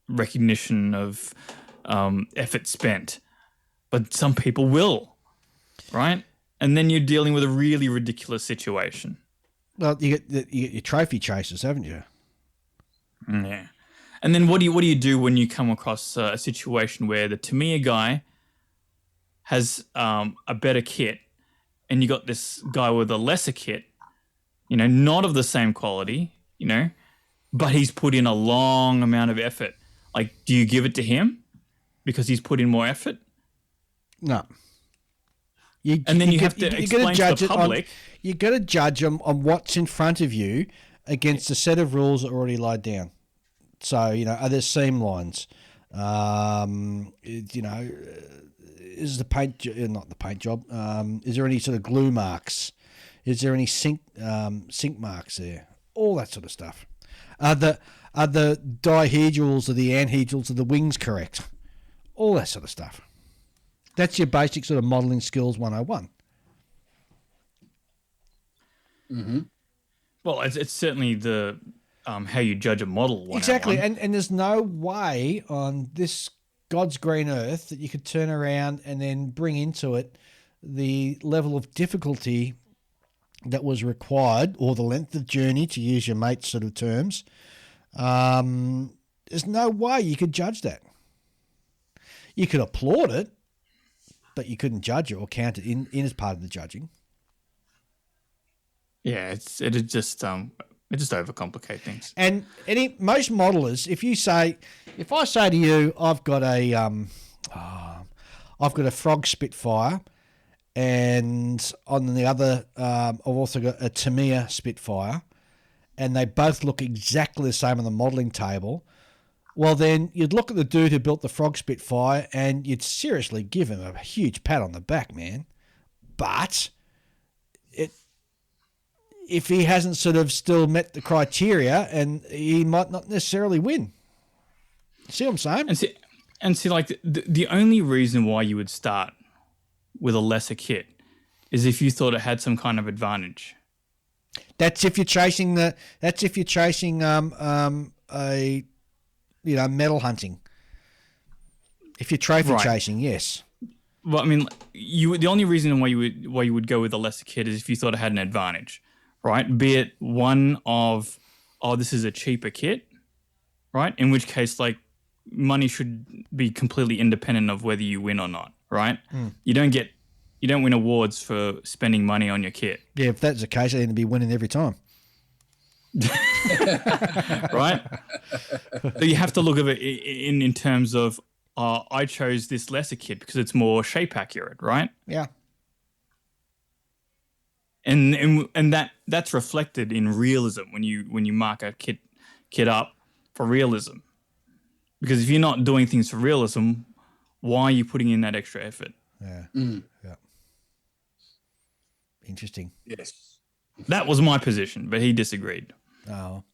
recognition of effort spent, but some people will, right? And then you're dealing with a really ridiculous situation. Well, you get your trophy chasers, haven't you? Yeah. And then what do you do when you come across a situation where the Tamiya guy has a better kit, and you got this guy with a lesser kit, not of the same quality, but he's put in a long amount of effort. Like, do you give it to him because he's put in more effort? No. You have to explain to the public. You've got to judge them on what's in front of you against a set of rules that are already laid down. So, are there seam lines? Is the paint not the paint job? Is there any sort of glue marks? Is there any sink marks there? All that sort of stuff. Are the dihedrals or the anhedrals of the wings correct? All that sort of stuff. That's your basic sort of modelling skills 101. Mm-hmm. Well, it's certainly the how you judge a model 101. Exactly, and there's no way on this God's green earth that you could turn around and then bring into it the level of difficulty that was required, or the length of journey, to use your mate's sort of terms. There's no way you could judge that. You could applaud it, but you couldn't judge it or count it in as part of the judging. Yeah, it just It just overcomplicate things. And most modelers, if I say to you, I've got a Frog Spitfire, and on the other, I've also got a Tamiya Spitfire, and they both look exactly the same on the modelling table. Well, then you'd look at the dude who built the Frog Spitfire, and you'd seriously give him a huge pat on the back, man. But if he hasn't sort of still met the criteria, and he might not necessarily win. See what I'm saying? And see, like the only reason why you would start with a lesser kit is if you thought it had some kind of advantage. That's if you're chasing medal hunting. If you're trophy chasing, yes. Well, I mean, the only reason why you would go with a lesser kit is if you thought it had an advantage, right? Be it one of, this is a cheaper kit, right? In which case, like, money should be completely independent of whether you win or not, right? You don't win awards for spending money on your kit. Yeah, if that's the case, they'd be winning every time. Right? So you have to look at it in terms of, I chose this lesser kit because it's more shape accurate, right? Yeah. And that's reflected in realism when you mark a kit up for realism. Because if you're not doing things for realism, why are you putting in that extra effort? Yeah. Yeah. Interesting. Yes. That was my position, but he disagreed. Oh.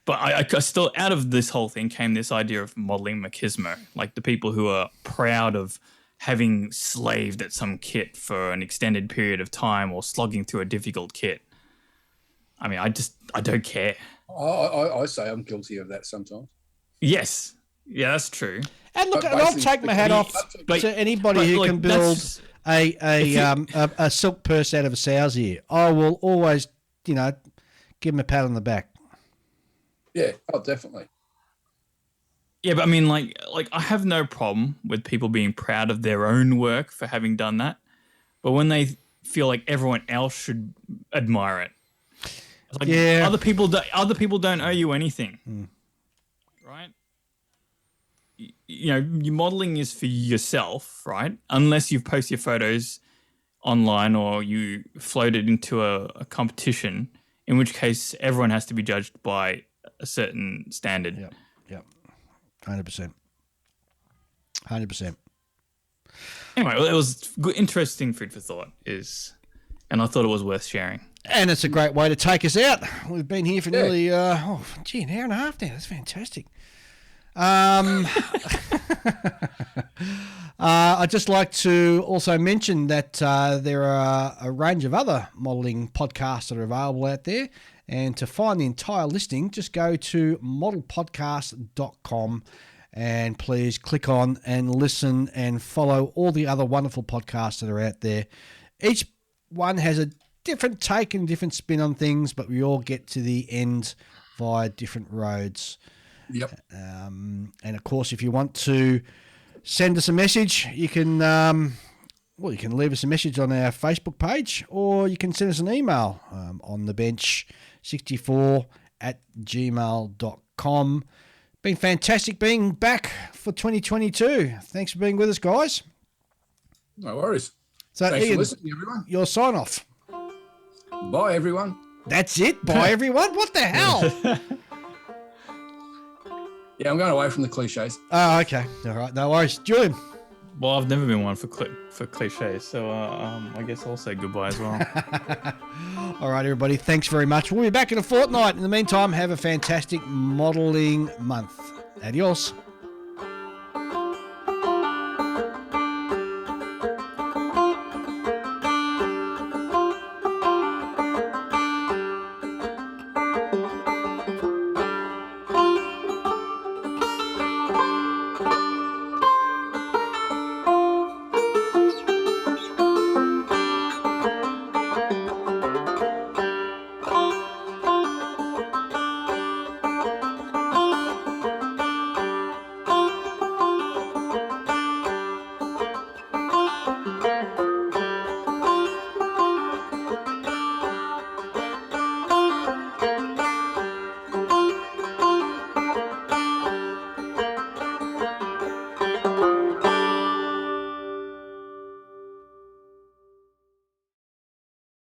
But I still, out of this whole thing came this idea of modeling machismo, like the people who are proud of having slaved at some kit for an extended period of time or slogging through a difficult kit. I mean, I don't care. I say I'm guilty of that sometimes. Yes. Yeah, that's true. And look, and I'll take my hat off to anybody who can build a silk purse out of a sow's ear. I will always, give him a pat on the back. Yeah, definitely. Yeah, but I mean, like I have no problem with people being proud of their own work for having done that. But when they feel like everyone else should admire it, it's like other people don't owe you anything, right? Your modeling is for yourself, right? Unless you post your photos online or you float it into a competition, in which case everyone has to be judged by a certain standard. Yep. 100%. 100%. Anyway, it was good, interesting food for thought, and I thought it was worth sharing. And it's a great way to take us out. We've been here for nearly, an hour and a half now. That's fantastic. I'd just like to also mention that there are a range of other modelling podcasts that are available out there. And to find the entire listing, just go to modelpodcast.com and please click on and listen and follow all the other wonderful podcasts that are out there. Each one has a different take and different spin on things, but we all get to the end via different roads. Yep. And of course, if you want to send us a message, you can you can leave us a message on our Facebook page, or you can send us an email on thebench64@gmail.com. Been fantastic being back for 2022. Thanks for being with us, guys. No worries. So, Thanks Ian, for listening, everyone. your sign off. Bye, everyone. That's it. Bye, everyone. What the hell? Yeah, I'm going away from the cliches. Oh, okay. All right. No worries. Julian. Well, I've never been one for cliches, so I guess I'll say goodbye as well. All right, everybody. Thanks very much. We'll be back in a fortnight. In the meantime, have a fantastic modelling month. Adios.